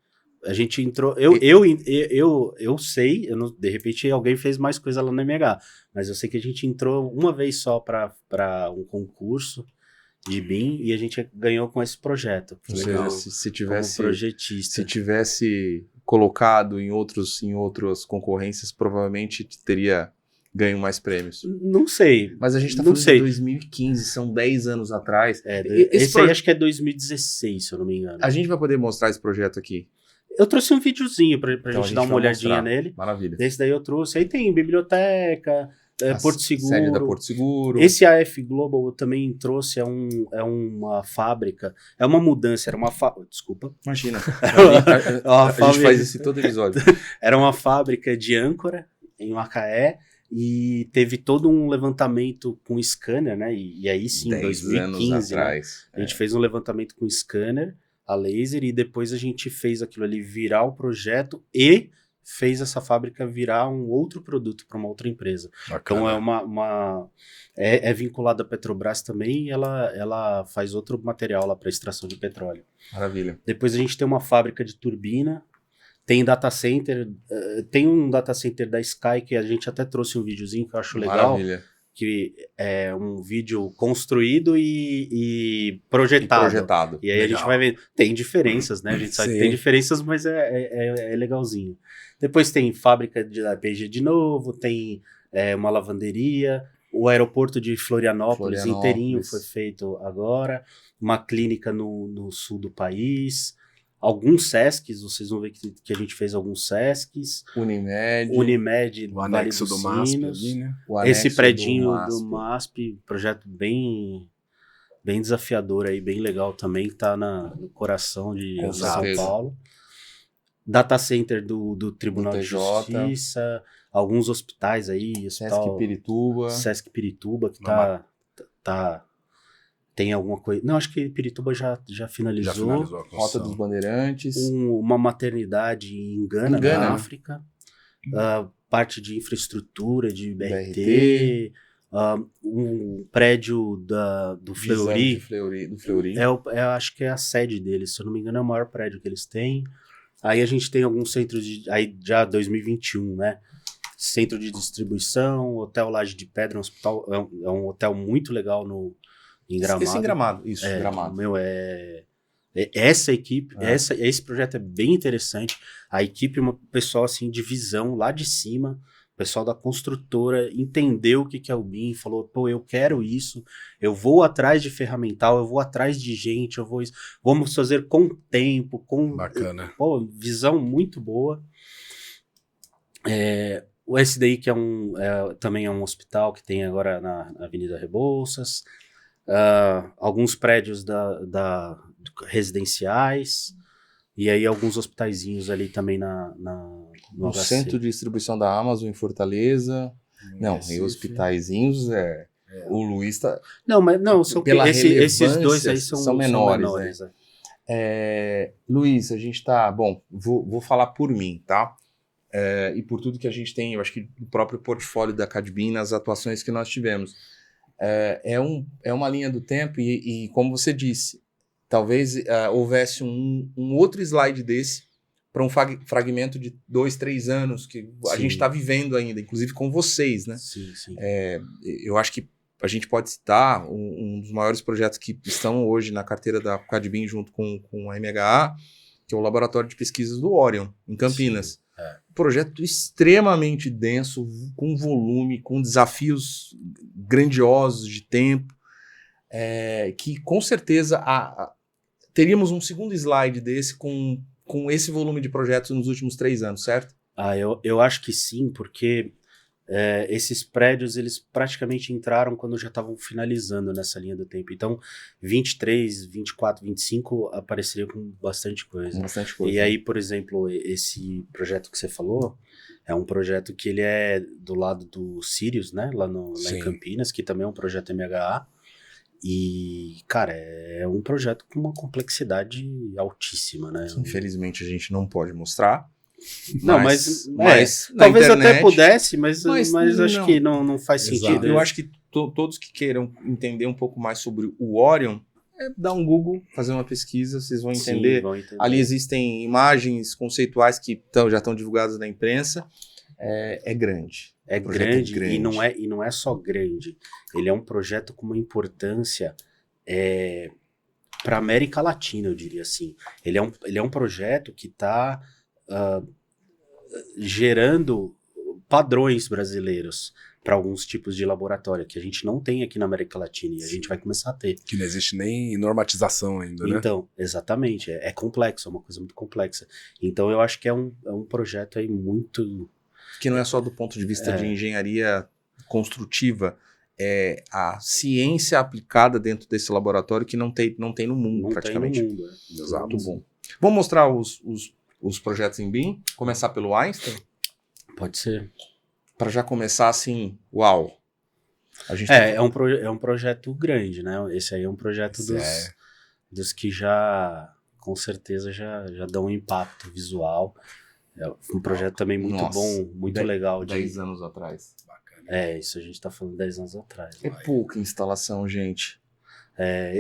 entrou... Eu sei, de repente alguém fez mais coisa lá no MH, mas eu sei que a gente entrou uma vez só para um concurso de BIM e a gente ganhou com esse projeto. Ou seja, se tivesse, como projetista. Se tivesse colocado em outras concorrências, provavelmente teria ganho mais prêmios. Não sei. Mas a gente está falando de 2015, são 10 anos atrás. Esse aí acho que é 2016, se eu não me engano. A gente vai poder mostrar esse projeto aqui? Eu trouxe um videozinho pra Então, gente dar uma olhadinha nele. Maravilha. Esse daí eu trouxe. Aí tem biblioteca, Porto Seguro. Sede da Porto Seguro. Esse AF Global eu também trouxe, é uma fábrica, é uma mudança, era uma fábrica, desculpa. Imagina. A gente faz isso em todo episódio. Era uma fábrica de âncora, em Macaé, e teve todo um levantamento com scanner, né? E aí sim, em 2015, anos atrás, né? A gente fez um levantamento com scanner, a laser, e depois a gente fez aquilo ali virar o projeto e fez essa fábrica virar um outro produto para uma outra empresa. Bacana. Então é vinculada à Petrobras também e ela faz outro material lá para extração de petróleo. Maravilha. Depois a gente tem uma fábrica de turbina, tem data center, tem um data center da Sky que a gente até trouxe um videozinho que eu acho legal, Maravilha. que é um vídeo construído e projetado. E aí a gente vai ver, tem diferenças, né? A gente sabe que tem diferenças, mas é legalzinho. Depois tem fábrica de APG de novo, tem uma lavanderia, o aeroporto de Florianópolis inteirinho foi feito agora, uma clínica no sul do país, alguns SESCs, vocês vão ver que a gente fez alguns SESCs. Unimed, o anexo do MASP ali, né? Esse predinho do MASP, projeto bem desafiador aí, bem legal também, que tá no coração de São Paulo. Data center do Tribunal de Justiça, alguns hospitais aí, Sesc Pirituba, que tem alguma coisa. Não, acho que Pirituba já finalizou. Já finalizou a construção. Rota dos Bandeirantes. Uma maternidade em Gana, na África. Parte de infraestrutura, de BRT. Um prédio do Fleury. Do Fleury. Acho que é a sede deles, se eu não me engano, é o maior prédio que eles têm. Aí a gente tem alguns centros aí já 2021, né? Centro de distribuição, Hotel Laje de Pedra, é um hotel muito legal em Gramado. Esse em Gramado, isso, Gramado. Essa equipe, esse projeto é bem interessante. A equipe, o pessoal assim, de visão lá de cima, o pessoal da construtora entendeu o que é o BIM, falou, pô, eu quero isso, eu vou atrás de ferramental, eu vou atrás de gente, vamos fazer com tempo, Bacana. Visão muito boa. O SDI, que também é um hospital que tem agora na Avenida Rebouças, alguns prédios residenciais, e aí alguns hospitaizinhos ali também no HC. Centro de distribuição da Amazon em Fortaleza. E hospitaizinhos o Luiz tá... esses dois aí são menores. Luiz, a gente tá... Bom, vou falar por mim, tá? E por tudo que a gente tem, eu acho que do próprio portfólio da Cadbin, nas atuações que nós tivemos. É uma linha do tempo e como você disse, talvez houvesse um outro slide desse para um fragmento de 2, 3 anos que a gente está vivendo ainda, inclusive com vocês, né? Sim. Eu acho que a gente pode citar um dos maiores projetos que estão hoje na carteira da Cadbin junto com a MHA, que é o Laboratório de Pesquisas do Orion, em Campinas. Um projeto extremamente denso, com volume, com desafios grandiosos de tempo, que com certeza teríamos um segundo slide desse com esse volume de projetos nos últimos 3 anos, certo? Eu acho que sim, porque esses prédios, eles praticamente entraram quando já estavam finalizando nessa linha do tempo. Então, 23, 24, 25 apareceria com bastante coisa. E aí, por exemplo, esse projeto que você falou, é um projeto que ele é do lado do Sirius, né? Lá em Campinas, que também é um projeto MHA. E, cara, é um projeto com uma complexidade altíssima, né? Infelizmente, a gente não pode mostrar. Mas talvez internet, até pudesse, mas acho que não faz sentido. Eu acho que todos que queiram entender um pouco mais sobre o Orion, dá um Google, fazer uma pesquisa, vocês vão entender. Ali existem imagens conceituais que já estão divulgadas na imprensa. É grande. É grande. E não é só grande. Ele é um projeto com uma importância para a América Latina, eu diria assim. Ele é um projeto que está gerando padrões brasileiros para alguns tipos de laboratório que a gente não tem aqui na América Latina e a gente vai começar a ter. Que não existe nem normatização ainda, né? Então, exatamente. É complexo, é uma coisa muito complexa. Então, eu acho que é um projeto aí muito... Que não é só do ponto de vista de engenharia construtiva, é a ciência aplicada dentro desse laboratório que não tem no mundo, praticamente. Tem no mundo, Exato. Muito bom. Vamos mostrar os projetos em BIM? Começar pelo Einstein? Pode ser. Para já começar assim, uau. É um projeto grande, né? Esse aí é um projeto dos que já, com certeza, já dão um impacto visual. É um projeto também muito Nossa, bom, muito legal. 10 anos atrás. Bacana. Isso a gente tá falando 10 anos atrás. É pouca instalação, gente.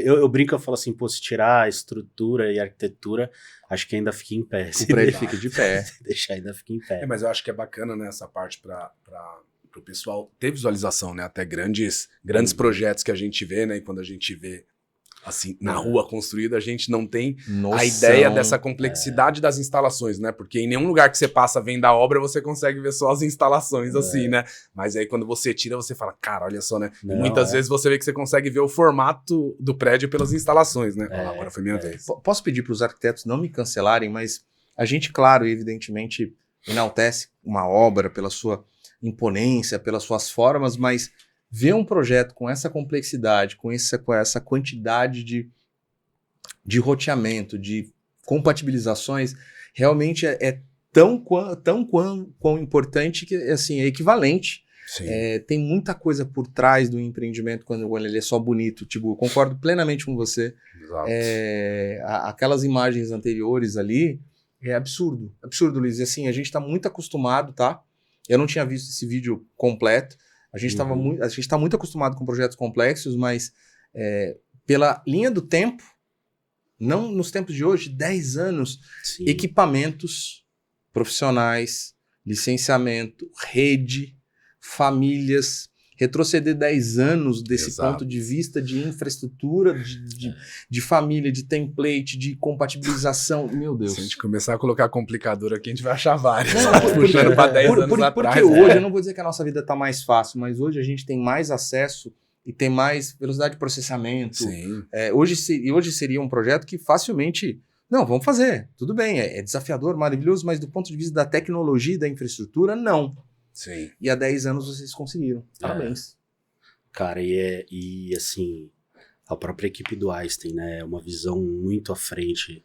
Eu brinco, eu falo assim, pô, se tirar a estrutura e a arquitetura, acho que ainda fica em pé. O prédio fica de pé. Se deixar, ainda fica em pé. Mas eu acho que é bacana, né, essa parte para o pessoal ter visualização, né? Até grandes projetos que a gente vê, né? E quando a gente vê assim, na rua construída, a gente não tem Noção. a ideia dessa complexidade das instalações, né? Porque em nenhum lugar que você passa vem da obra, você consegue ver só as instalações assim, né? Mas aí quando você tira, você fala, cara, olha só, né? E muitas vezes você vê que você consegue ver o formato do prédio pelas instalações, né? Agora foi minha vez. Posso pedir para os arquitetos não me cancelarem, mas a gente, claro, evidentemente, enaltece uma obra pela sua imponência, pelas suas formas, mas ver um projeto com essa complexidade, com essa quantidade de roteamento, de compatibilizações, realmente é tão quão importante que assim, é equivalente. Tem muita coisa por trás do empreendimento quando ele é só bonito. Tipo, eu concordo plenamente com você. Exato. Aquelas imagens anteriores ali, é absurdo, Luiz. E assim, a gente está muito acostumado, tá? Eu não tinha visto esse vídeo completo. A gente está muito acostumado com projetos complexos, mas pela linha do tempo, não nos tempos de hoje, 10 anos, Sim. equipamentos profissionais, licenciamento, rede, famílias, retroceder 10 anos desse ponto de vista de infraestrutura, de família, de template, de compatibilização, meu Deus. Se a gente começar a colocar complicador aqui, a gente vai achar várias. Não, Puxando para 10 anos atrás. Porque hoje, eu não vou dizer que a nossa vida está mais fácil, mas hoje a gente tem mais acesso e tem mais velocidade de processamento. Sim. Hoje seria um projeto que facilmente... Não, vamos fazer. Tudo bem, é desafiador, maravilhoso, mas do ponto de vista da tecnologia e da infraestrutura, não. Sim. E há 10 anos vocês conseguiram. Parabéns. Cara, e assim, a própria equipe do Einstein, né? É uma visão muito à frente.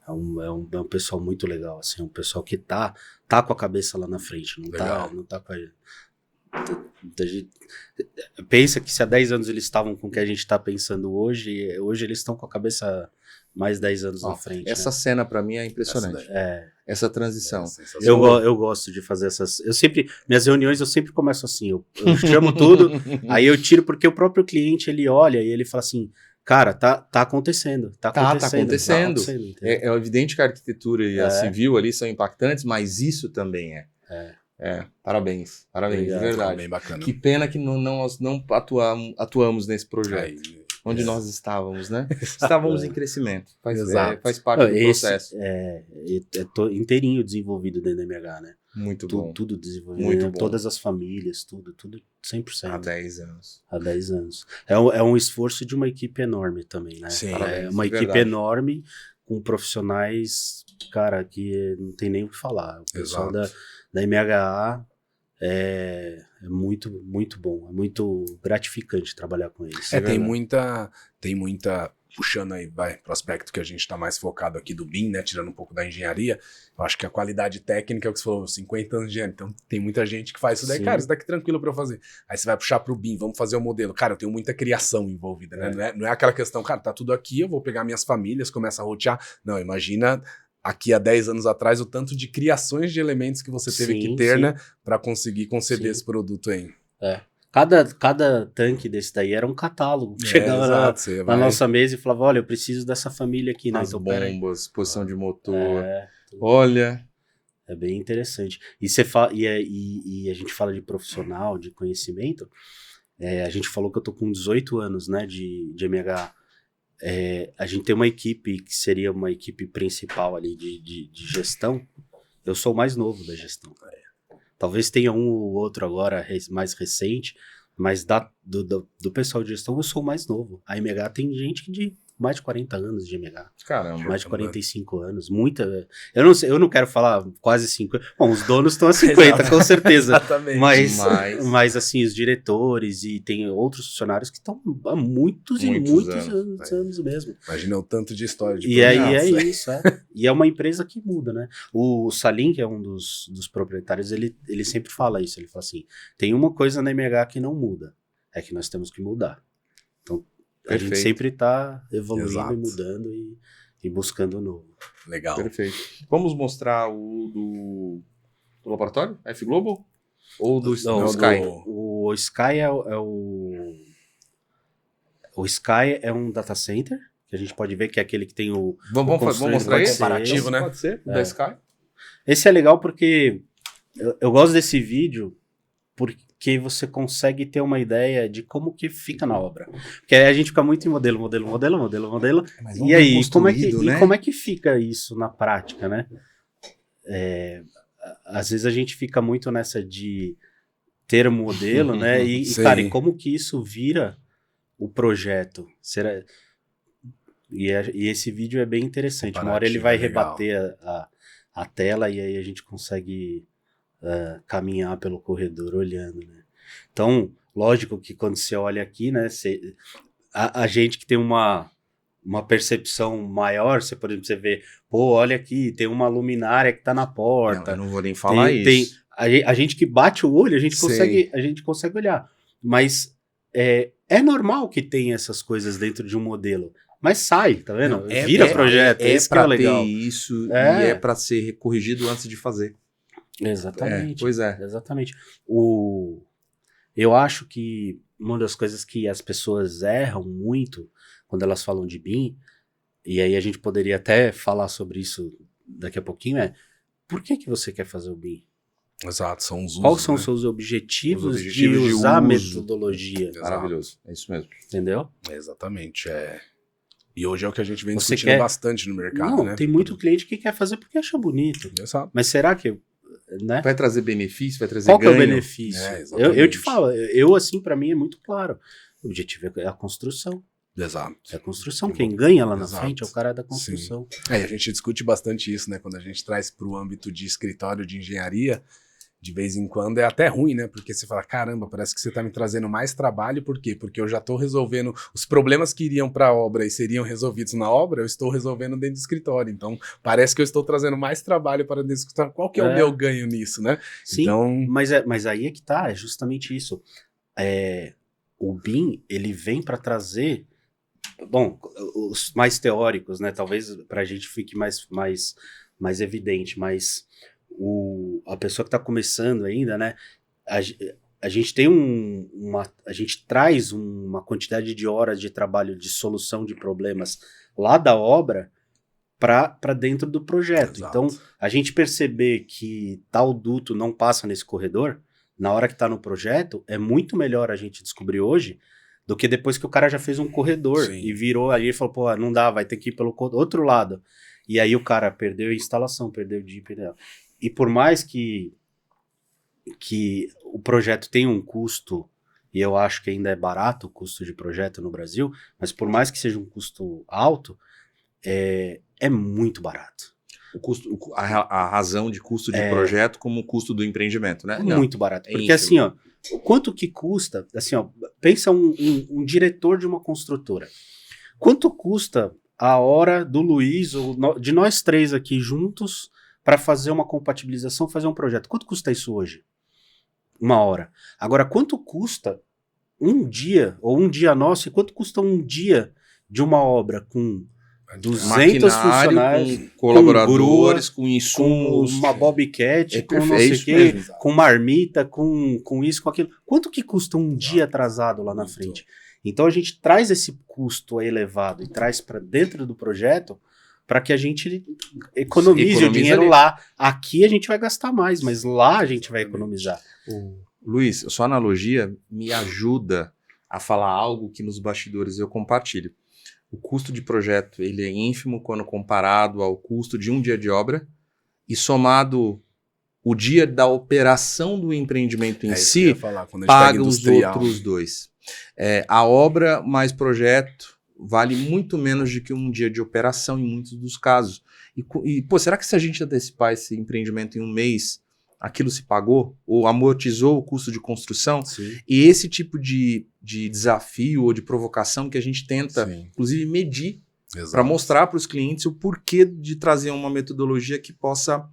É um pessoal muito legal, assim, um pessoal que tá com a cabeça lá na frente, não tá com a... Pensa que se há 10 anos eles estavam com o que a gente está pensando hoje eles estão com a cabeça mais 10 anos na frente. Essa cena para mim é impressionante. Essa transição. Eu gosto de fazer essas... Minhas reuniões eu sempre começo assim, eu chamo tudo, aí eu tiro porque o próprio cliente ele olha e ele fala assim, cara, tá acontecendo. Tá acontecendo. É evidente que a arquitetura e a civil ali são impactantes, mas isso também é. Parabéns, de verdade. Bem bacana. Que pena que nós não atuamos nesse projeto. Onde nós estávamos, né? Estávamos em crescimento. Faz parte do processo. Inteirinho desenvolvido dentro da MH, né? Muito bom. Tudo desenvolvido. Muito bom. Todas as famílias, tudo 100%. Há 10 anos. Há 10 anos. É um esforço de uma equipe enorme também, né? Sim, é uma equipe enorme com profissionais, cara, que não tem nem o que falar. O pessoal da MHA é muito, muito bom. É muito gratificante trabalhar com eles. Tem muita... Puxando aí, pro aspecto que a gente tá mais focado aqui do BIM, né? Tirando um pouco da engenharia. Eu acho que a qualidade técnica é o que você falou, 50 anos de engenharia. Então tem muita gente que faz isso daí. Cara, isso daqui é tranquilo pra eu fazer. Aí você vai puxar pro BIM, vamos fazer o modelo. Cara, eu tenho muita criação envolvida, né? Não é aquela questão, cara, tá tudo aqui, eu vou pegar minhas famílias, começa a rotear. Não, imagina... Aqui há 10 anos atrás, o tanto de criações de elementos que você teve que ter, né? Pra conseguir conceder esse produto aí. Cada tanque desse daí era um catálogo. Chegava na nossa mesa e falava, olha, eu preciso dessa família aqui. As bombas, posição de motor. Olha... É bem interessante. E a gente fala de profissional, de conhecimento. A gente falou que eu tô com 18 anos, né, de MH. A gente tem uma equipe que seria uma equipe principal ali de gestão. Eu sou o mais novo da gestão. Talvez tenha um ou outro agora mais recente, mas do pessoal de gestão eu sou o mais novo. A MH tem gente de mais de 40 anos de MH. Caramba. Mais de 45 anos. Muita. Eu não quero falar quase 50. Bom, os donos estão a 50, com certeza. Exatamente. Mas assim, os diretores e tem outros funcionários que estão há muitos anos mesmo. Imagina o tanto de história de E aí é isso, E é uma empresa que muda, né? O Salim, que é um dos proprietários, ele sempre fala isso. Ele fala assim, tem uma coisa na MH que não muda. É que nós temos que mudar. Então, a gente sempre está evoluindo e mudando e buscando o novo. Legal. Perfeito. Vamos mostrar o do laboratório? F Global? Ou do Não, Sky? O Sky é o Sky é um data center, que a gente pode ver que é aquele que tem o... Vamos mostrar pode esse? ser comparativo, esse. né? Pode ser, É. da Sky. Esse é legal porque eu gosto desse vídeo porque você consegue ter uma ideia de como que fica na obra. Porque aí a gente fica muito em modelo. Mas E aí, como né? é que fica isso na prática, né? Às vezes a gente fica muito nessa de ter um modelo, né? E Sim. cara, e como que isso vira o projeto? Será... E esse vídeo é bem interessante. Uma hora ele vai Comparativo, rebater a tela e aí a gente consegue caminhar pelo corredor olhando, né? Então, lógico que quando você olha aqui, né? A gente que tem uma percepção maior, você, por exemplo, você vê, pô, olha aqui, tem uma luminária que tá na porta. Eu não vou nem falar Tem isso. a gente que bate o olho, a gente Sei. consegue olhar. Mas é normal que tenha essas coisas dentro de um modelo. Mas sai, tá vendo? Não, Vira projeto, esse que é pra o legal. ter isso É. e é pra ser corrigido antes de fazer. Exatamente. Pois é. Exatamente. Eu acho que uma das coisas que as pessoas erram muito quando elas falam de BIM, e aí a gente poderia até falar sobre isso daqui a pouquinho, por que você quer fazer o BIM? Exato, são os usos, Quais são né? os seus objetivos, Os objetivos de de usar a uso. metodologia? Exato. Maravilhoso. É isso mesmo. Entendeu? Exatamente, E hoje é o que a gente vem Você discutindo quer- bastante no mercado, Não, né? tem muito cliente que quer fazer porque acha bonito. Exato. Mas será que, né? Vai trazer benefício, vai trazer Qual que é o ganho. benefício? exatamente. Eu te falo, eu assim, pra mim é muito claro. O objetivo é a construção. Exato. É a construção. Quem ganha lá na Exato. frente é o cara da construção. E a gente discute bastante isso, né? Quando a gente traz para o âmbito de escritório de engenharia, de vez em quando é até ruim, né? Porque você fala, caramba, parece que você tá me trazendo mais trabalho, por quê? Porque eu já tô resolvendo os problemas que iriam para a obra e seriam resolvidos na obra, eu estou resolvendo dentro do escritório. Então, parece que eu estou trazendo mais trabalho para dentro do escritório. Qual que é o meu ganho nisso, né? Sim, Então, mas aí é que tá, é justamente isso. O BIM, ele vem para trazer, bom, os mais teóricos, né? Talvez pra gente fique mais evidente, mas a pessoa que está começando ainda, né? A gente tem a gente traz uma quantidade de horas de trabalho de solução de problemas lá da obra para dentro do projeto. Exato. Então, a gente perceber que tal duto não passa nesse corredor, na hora que está no projeto, é muito melhor a gente descobrir hoje do que depois que o cara já fez um corredor Sim. e virou ali e falou, pô, não dá, vai ter que ir pelo outro lado. E aí o cara perdeu a instalação, perdeu o DIY, perdeu... E por mais que o projeto tenha um custo, e eu acho que ainda é barato o custo de projeto no Brasil, mas por mais que seja um custo alto, é muito barato. A razão de custo de projeto como o custo do empreendimento, né? Não. Muito barato. É Porque ínfimo. assim, ó, quanto que custa, assim, ó, pensa um diretor de uma construtora. Quanto custa a hora do Luiz, ou de nós três aqui juntos, para fazer uma compatibilização, fazer um projeto? Quanto custa isso hoje? 1 hora. Agora, quanto custa um dia, ou um dia nosso, e quanto custa um dia de uma obra com 200 Maquinário, funcionários, com colaboradores, com com insumos. uma Bobcat, com não perfeito, sei o isso quê, mesmo. com marmita, com isso, com aquilo. Quanto que custa um dia atrasado lá na Muito. frente? Então a gente traz esse custo elevado e traz para dentro do projeto para que a gente economize o dinheiro ali. lá. Aqui a gente vai gastar mais, mas lá a gente vai economizar. Luiz, sua analogia me ajuda a falar algo que nos bastidores eu compartilho. O custo de projeto ele é ínfimo quando comparado ao custo de um dia de obra e somado o dia da operação do empreendimento em isso que eu si, ia falar, quando a gente paga pega os industrial. outros dois. A obra mais projeto vale muito menos do que um dia de operação em muitos dos casos. Pô, será que se a gente antecipar esse empreendimento em um mês, aquilo se pagou? Ou amortizou o custo de construção? Sim. E esse tipo de desafio ou de provocação que a gente tenta, Sim. inclusive, medir Exato. para mostrar para os clientes o porquê de trazer uma metodologia que possa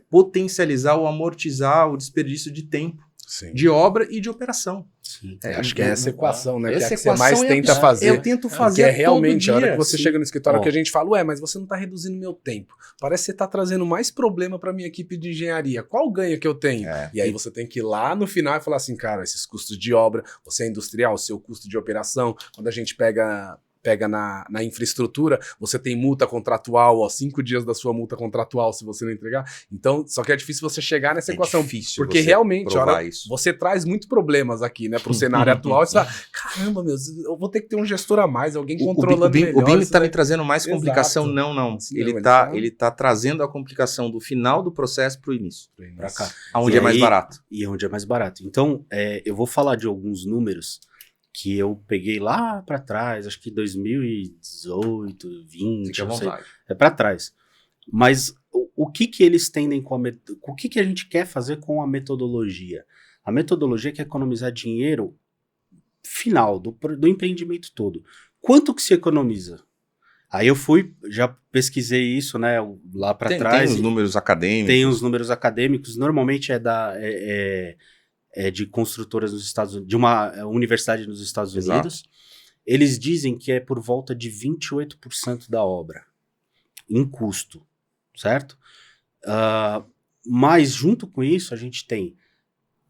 potencializar ou amortizar o desperdício de tempo, Sim. de obra e de operação. Sim. Acho que é essa equação, né? Essa que você equação mais tenta fazer. Eu tento fazer Que é realmente todo a hora dia. que você Sim. chega no escritório Ó. que a gente fala, mas você não tá reduzindo meu tempo. Parece que você tá trazendo mais problema pra minha equipe de engenharia. Qual o ganho que eu tenho? É. E aí você tem que ir lá no final e falar assim, cara, esses custos de obra, você é industrial, seu custo de operação, quando a gente pega na infraestrutura, você tem multa contratual, 5 dias da sua multa contratual se você não entregar. Então, só que é difícil você chegar nessa equação. Difícil Porque você realmente, provar olha, isso. você traz muitos problemas aqui, né, pro cenário atual. Você fala, caramba, meu, eu vou ter que ter um gestor a mais, alguém controlando melhor. O BIM isso tá daí. me trazendo mais Exato. complicação? Não. Sim, Ele não, tá trazendo a complicação do final do processo pro início. Pra cá. Aonde E é mais aí- barato. E onde é mais barato. Então, eu vou falar de alguns números que eu peguei lá para trás, acho que 2018, 20, Fique à não sei, vontade. é para trás. Mas o que eles tendem com o que a gente quer fazer com a metodologia? A metodologia quer economizar dinheiro final do empreendimento todo. Quanto que se economiza? Aí eu já pesquisei isso, né, lá para trás. Tem os números acadêmicos. Tem os números acadêmicos, normalmente é de construtoras nos Estados Unidos, de uma universidade nos Estados Exato. Unidos. Eles dizem que é por volta de 28% da obra em custo, certo? Mas junto com isso a gente tem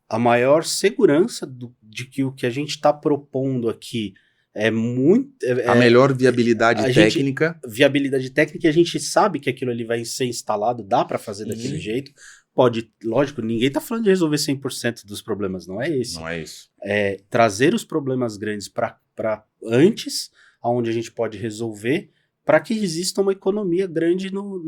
a maior segurança de que o que a gente está propondo aqui é muito... A melhor viabilidade a gente- técnica. viabilidade técnica, e a gente sabe que aquilo ali vai ser instalado, dá para fazer daquele jeito. Pode, lógico, ninguém tá falando de resolver 100% dos problemas, não é esse. Não é isso. É trazer os problemas grandes para antes, aonde a gente pode resolver, para que exista uma economia grande no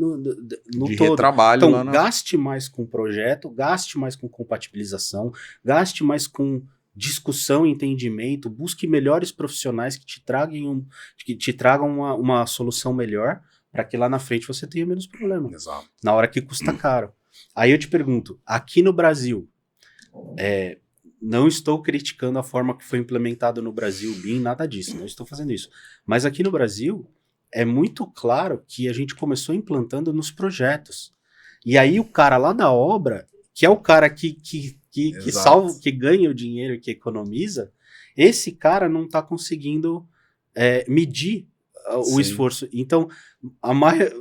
De todo. retrabalho Então, lá na... gaste mais com projeto, gaste mais com compatibilização, gaste mais com discussão e entendimento, busque melhores profissionais que te tragam uma solução melhor, para que lá na frente você tenha menos problema, Exato. na hora que custa caro. Aí eu te pergunto, aqui no Brasil, não estou criticando a forma que foi implementado no Brasil, BIM, nada disso, não estou fazendo isso. Mas aqui no Brasil, é muito claro que a gente começou implantando nos projetos. E aí o cara lá da obra, que é o cara que Exato. salva, que ganha o dinheiro, que economiza, esse cara não está conseguindo medir o Sim. esforço. Então,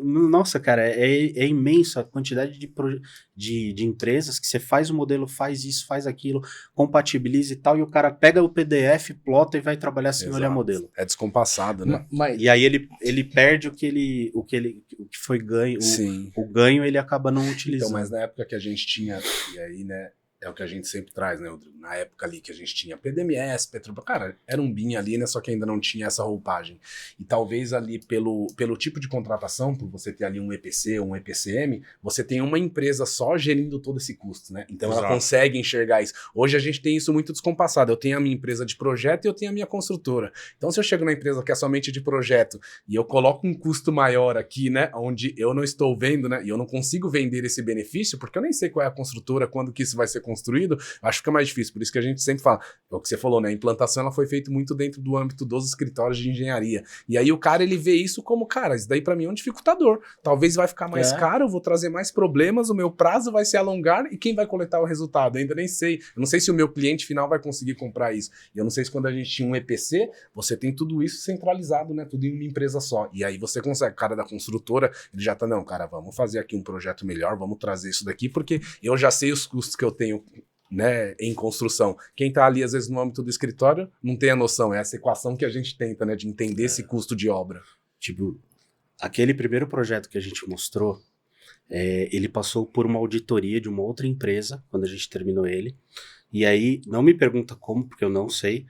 nossa, cara, é imenso a quantidade de empresas que você faz o modelo, faz isso, faz aquilo, compatibiliza e tal, e o cara pega o PDF, plota e vai trabalhar sem olhar modelo. É descompassado, né? Mas, E aí ele perde o que foi ganho, Sim. o ganho ele acaba não utilizando. Então, mas na época que a gente tinha, e aí, né, é o que a gente sempre traz, né, Rodrigo? Na época ali que a gente tinha PDMS, Petrobras, cara, era um BIM ali, né, só que ainda não tinha essa roupagem. E talvez ali pelo tipo de contratação, por você ter ali um EPC ou um EPCM, você tem uma empresa só gerindo todo esse custo, né? Então ela Exato. consegue enxergar isso. Hoje a gente tem isso muito descompassado. Eu tenho a minha empresa de projeto e eu tenho a minha construtora. Então se eu chego na empresa que é somente de projeto e eu coloco um custo maior aqui, né, onde eu não estou vendo, né, e eu não consigo vender esse benefício, porque eu nem sei qual é a construtora, quando que isso vai ser construído, acho que fica mais difícil. Por isso que a gente sempre fala, é o que você falou, né? A implantação ela foi feita muito dentro do âmbito dos escritórios de engenharia. E aí o cara ele vê isso como, cara, isso daí pra mim é um dificultador. Talvez vai ficar mais caro, eu vou trazer mais problemas, o meu prazo vai se alongar e quem vai coletar o resultado? Eu ainda nem sei. Eu não sei se o meu cliente final vai conseguir comprar isso. E eu não sei se quando a gente tinha um EPC, você tem tudo isso centralizado, né? Tudo em uma empresa só. E aí você consegue, o cara da construtora, ele já tá, não, cara, vamos fazer aqui um projeto melhor, vamos trazer isso daqui, porque eu já sei os custos que eu tenho, né, em construção. Quem tá ali, às vezes, no âmbito do escritório, não tem a noção. É essa equação que a gente tenta, né, de entender esse custo de obra. Tipo, aquele primeiro projeto que a gente mostrou, ele passou por uma auditoria de uma outra empresa, quando a gente terminou ele. E aí, não me pergunta como, porque eu não sei.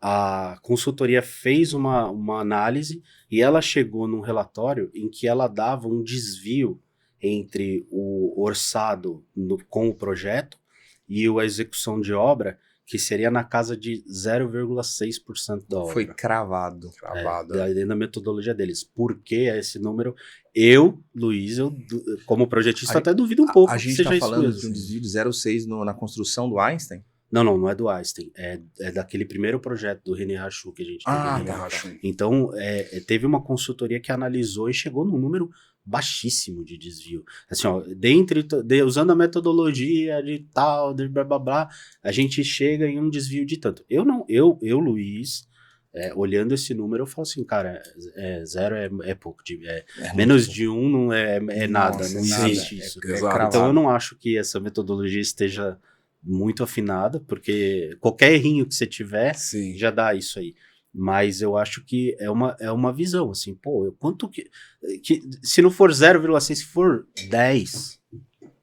A consultoria fez uma análise e ela chegou num relatório em que ela dava um desvio entre o orçado com o projeto e a execução de obra, que seria na casa de 0,6% da obra. foi cravado. Dentro da metodologia deles. Por que esse número? Luiz, como projetista, até duvido um pouco. A que gente seja está isso falando mesmo. de um desvio de 0,6 na construção do Einstein. Não é do Einstein. É daquele primeiro projeto do René Rachou que a gente teve. Ah, tá. Então, teve uma consultoria que analisou e chegou num número baixíssimo de desvio. Assim, ó, usando a metodologia de tal, de blá blá blá, a gente chega em um desvio de tanto. Luiz, olhando esse número, eu falo assim, cara, zero é pouco. Menos pouco. de 1 não é nada, Nossa, não nada. existe isso. Exato. Então eu não acho que essa metodologia esteja muito afinada, porque qualquer errinho que você tiver, Sim. já dá isso aí. Mas eu acho que é uma visão, assim, pô, quanto que se não for 0,6, se for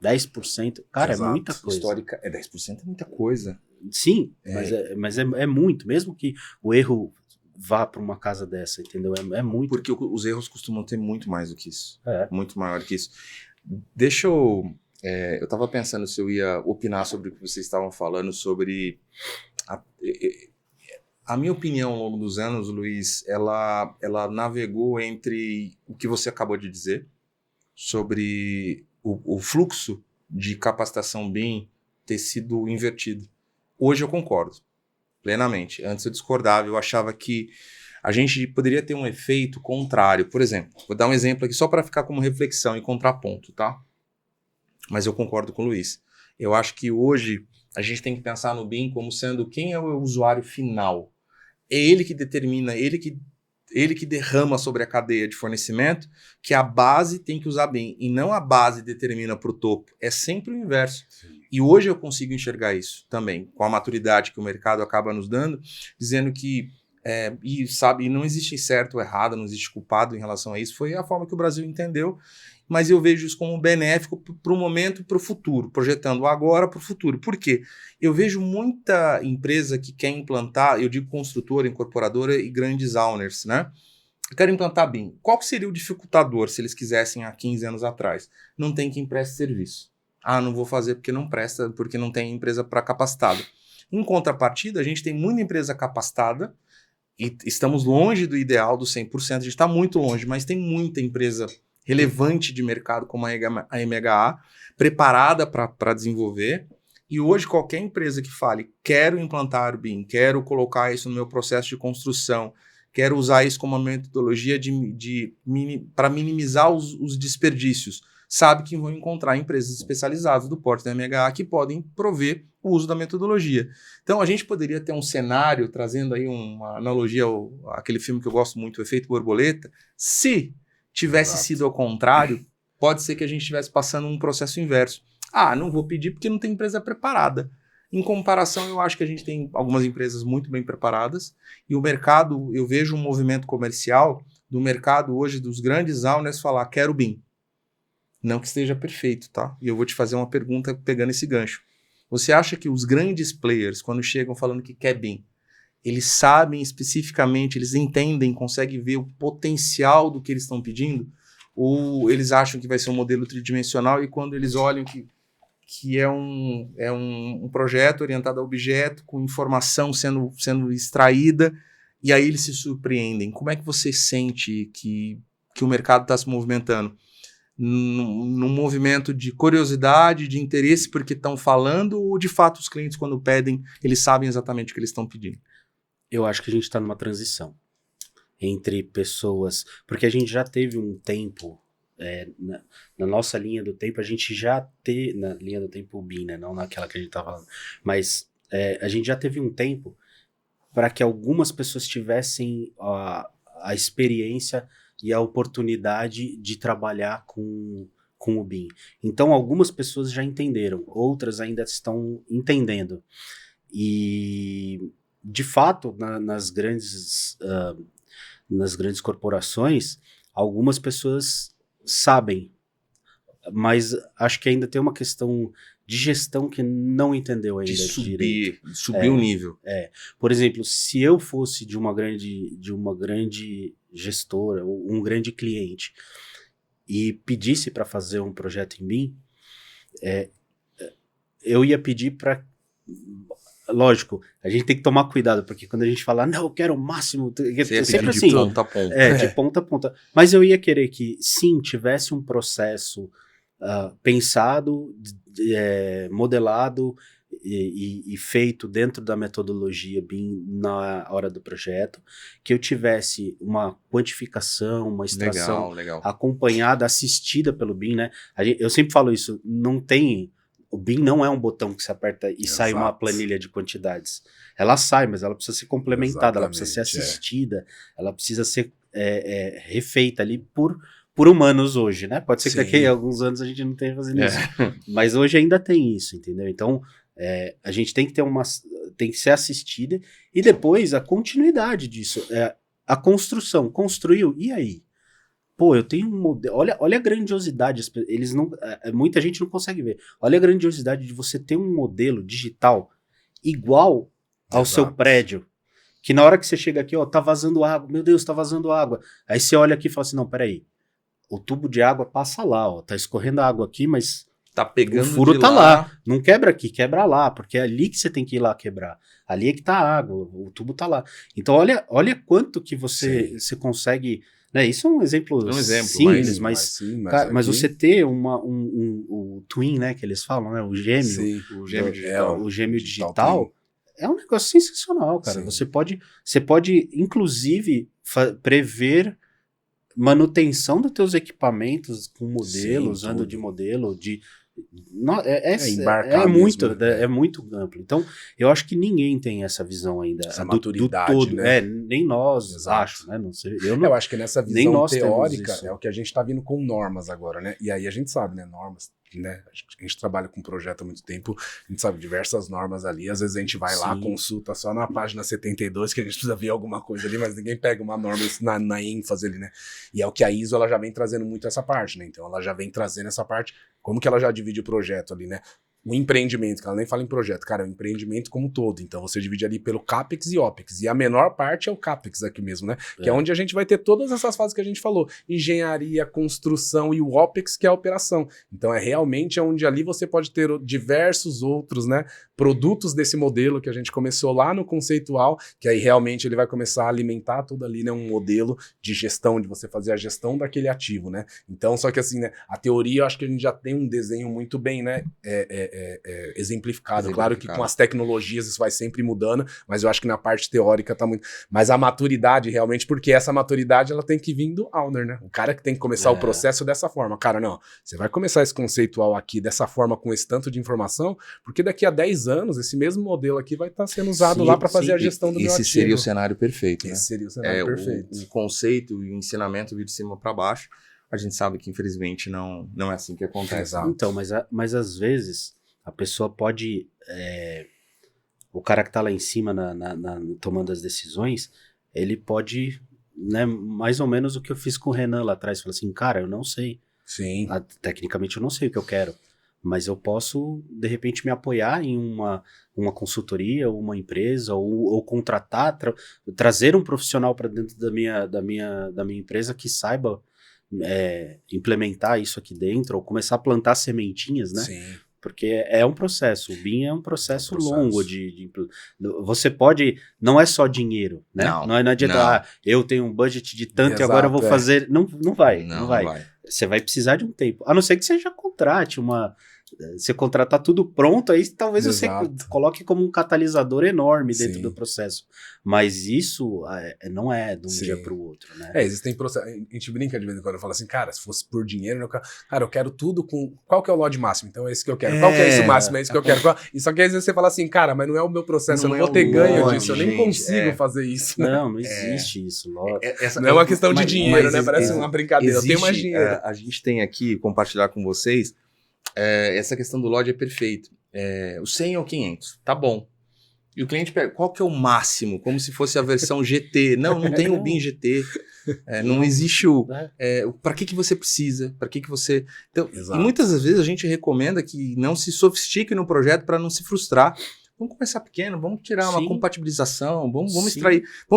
10%, cara, Exato. é muita coisa. Histórica, 10% é muita coisa. Sim, mas é muito, mesmo que o erro vá para uma casa dessa, entendeu? É muito. Porque os erros costumam ter muito mais do que isso. É. Muito maior que isso. Deixa eu... eu estava pensando se eu ia opinar sobre o que vocês estavam falando, sobre... A minha opinião ao longo dos anos, Luiz, ela navegou entre o que você acabou de dizer, sobre o fluxo de capacitação BIM ter sido invertido. Hoje eu concordo, plenamente. Antes eu discordava, eu achava que a gente poderia ter um efeito contrário. Por exemplo, vou dar um exemplo aqui só para ficar como reflexão e contraponto, tá? Mas eu concordo com o Luiz. Eu acho que hoje a gente tem que pensar no BIM como sendo quem é o usuário final. É ele que determina, ele que derrama sobre a cadeia de fornecimento, que a base tem que usar BIM, e não a base determina para o topo. É sempre o inverso. Sim. E hoje eu consigo enxergar isso também, com a maturidade que o mercado acaba nos dando, dizendo que, e não existe certo ou errado, não existe culpado em relação a isso, foi a forma que o Brasil entendeu, mas eu vejo isso como benéfico para o momento e para o futuro, projetando o agora para o futuro. Por quê? Eu vejo muita empresa que quer implantar, eu digo construtora, incorporadora e grandes owners, né? Eu quero implantar BIM. Qual seria o dificultador se eles quisessem há 15 anos atrás? Não tem quem preste serviço. Ah, não vou fazer porque não presta, porque não tem empresa para capacitada. Em contrapartida, a gente tem muita empresa capacitada e estamos longe do ideal dos 100%, a gente está muito longe, mas tem muita empresa relevante de mercado como a MHA, preparada para desenvolver. E hoje qualquer empresa que fale, quero implantar o BIM, quero colocar isso no meu processo de construção, quero usar isso como uma metodologia para minimizar os desperdícios, sabe que vão encontrar empresas especializadas do porte da MHA que podem prover o uso da metodologia. Então a gente poderia ter um cenário, trazendo aí uma analogia àquele filme que eu gosto muito, O Efeito Borboleta, se tivesse sido ao contrário, pode ser que a gente estivesse passando um processo inverso. Ah, não vou pedir porque não tem empresa preparada. Em comparação, eu acho que a gente tem algumas empresas muito bem preparadas e o mercado, eu vejo um movimento comercial do mercado hoje dos grandes owners falar, quero BIM. Não que esteja perfeito, tá? E eu vou te fazer uma pergunta pegando esse gancho. Você acha que os grandes players, quando chegam falando que quer BIM, eles sabem especificamente, eles entendem, conseguem ver o potencial do que eles estão pedindo? Ou eles acham que vai ser um modelo tridimensional e quando eles olham que é um projeto orientado a objeto, com informação sendo extraída, e aí eles se surpreendem? Como é que você sente que o mercado está se movimentando? Num movimento de curiosidade, de interesse porque estão falando, ou de fato os clientes quando pedem, eles sabem exatamente o que eles estão pedindo? Eu acho que a gente está numa transição entre pessoas, porque a gente já teve um tempo, na nossa linha do tempo, a gente já teve, na linha do tempo BIM, né, não naquela que a gente estava falando, mas a gente já teve um tempo para que algumas pessoas tivessem a experiência e a oportunidade de trabalhar com o BIM. Então, algumas pessoas já entenderam, outras ainda estão entendendo. E, de fato, nas grandes corporações, algumas pessoas sabem, mas acho que ainda tem uma questão de gestão que não entendeu ainda subir o nível. Por exemplo, se eu fosse de uma grande gestora ou um grande cliente e pedisse para fazer um projeto em BIM, eu ia pedir para... Lógico, a gente tem que tomar cuidado, porque quando a gente fala, não, eu quero o máximo... Você sempre de assim, ponta a ponta. de ponta a ponta. Mas eu ia querer que, sim, tivesse um processo pensado, modelado, e feito dentro da metodologia BIM na hora do projeto, que eu tivesse uma quantificação, uma extração Legal. acompanhada, assistida pelo BIM, né? Eu sempre falo isso, o BIM não é um botão que você aperta e sai uma planilha de quantidades. Ela sai, mas ela precisa ser complementada, ela precisa ser assistida, ela precisa ser refeita ali por humanos hoje, né? Pode ser que daqui a alguns anos a gente não esteja fazendo isso, mas hoje ainda tem isso, entendeu? Então, a gente tem que tem que ser assistida e depois a continuidade disso, a construção, construiu, e aí? Pô, eu tenho um modelo, olha a grandiosidade, muita gente não consegue ver, olha a grandiosidade de você ter um modelo digital igual ao seu prédio, que na hora que você chega aqui, ó, tá vazando água, meu Deus, tá vazando água, aí você olha aqui e fala assim, não, peraí, o tubo de água passa lá, ó, tá escorrendo água aqui, mas tá pegando o furo de tá lá, não quebra aqui, quebra lá, porque é ali que você tem que ir lá quebrar, ali é que tá a água, o tubo tá lá. Então olha quanto que você consegue, né? Isso é um exemplo simples, mas você ter o twin, né, que eles falam, né, o gêmeo digital é um negócio sensacional, cara. Você pode inclusive prever manutenção dos teus equipamentos com modelo, usando de modelo, é muito amplo. Então, eu acho que ninguém tem essa visão ainda. Essa maturidade, do todo, né? Nem nós, acho, né? Não sei, eu acho que nessa visão teórica é o que a gente tá vindo com normas agora, né? E aí a gente sabe, né? Normas, né? A gente trabalha com projeto há muito tempo, a gente sabe diversas normas ali, às vezes a gente vai lá, consulta só na página 72, que a gente precisa ver alguma coisa ali, mas ninguém pega uma norma na ênfase ali, né? E é o que a ISO, ela já vem trazendo muito essa parte, né? Então ela já vem trazendo essa parte, como que ela já divide o projeto ali, né? O empreendimento, que ela nem fala em projeto, cara, é o empreendimento como um todo. Então você divide ali pelo CAPEX e OPEX. E a menor parte é o CAPEX aqui mesmo, né? Que é onde a gente vai ter todas essas fases que a gente falou. Engenharia, construção e o OPEX, que é a operação. Então é realmente onde ali você pode ter diversos outros, né, produtos desse modelo que a gente começou lá no conceitual, que aí realmente ele vai começar a alimentar tudo ali, né? Um modelo de gestão, de você fazer a gestão daquele ativo, né? Então, só que assim, né? A teoria, eu acho que a gente já tem um desenho muito bem, né? Exemplificado. Claro que com as tecnologias isso vai sempre mudando, mas eu acho que na parte teórica tá muito... Mas a maturidade realmente, porque essa maturidade ela tem que vir do owner, né? O cara que tem que começar o processo dessa forma. Cara, não, você vai começar esse conceitual aqui dessa forma, com esse tanto de informação, porque daqui a 10 anos esse mesmo modelo aqui vai estar sendo usado lá para fazer a gestão do meu ativo. Esse seria o cenário perfeito, né? Esse seria o cenário perfeito. O conceito e o ensinamento vir de cima para baixo, a gente sabe que infelizmente não é assim que acontece. Então, mas às vezes a pessoa pode... o cara que tá lá em cima tomando as decisões, ele pode, né, mais ou menos o que eu fiz com o Renan lá atrás, falar assim, cara, eu não sei. Sim. Tecnicamente eu não sei o que eu quero, mas eu posso, de repente, me apoiar em uma consultoria, ou uma empresa, ou contratar, trazer um profissional para dentro da minha empresa que saiba implementar isso aqui dentro, ou começar a plantar sementinhas, né? Sim. Porque é um processo, o BIM é um processo longo você pode, não é só dinheiro, né? Não adianta, eu tenho um budget de tanto e agora eu vou fazer, não vai. Você vai precisar de um tempo, a não ser que você já contrate você contratar tudo pronto, aí talvez você coloque como um catalisador enorme dentro do processo. Mas isso não é de um dia para o outro, né? Existem processos. A gente brinca de vez em quando, eu falo assim, cara, se fosse por dinheiro, eu quero tudo com... Qual que é o LOD máximo? Então é esse que eu quero. Qual que é esse máximo? É esse que eu quero. E só que às vezes você fala assim, cara, mas não é o meu processo, eu não vou ter ganho disso, eu nem consigo fazer isso. Né? Não existe isso. Não é uma questão de dinheiro, né? Parece uma brincadeira. Eu tenho mais dinheiro. A gente tem aqui, compartilhar com vocês, essa questão do LOD é perfeito. O 100 ou 500, tá bom. E o cliente pega, qual que é o máximo? Como se fosse a versão GT. Não tem o BIM GT. Não existe o... para que você precisa? Para que você... Então, e muitas das vezes a gente recomenda que não se sofistique no projeto para não se frustrar. Vamos começar pequeno, vamos tirar uma compatibilização, vamos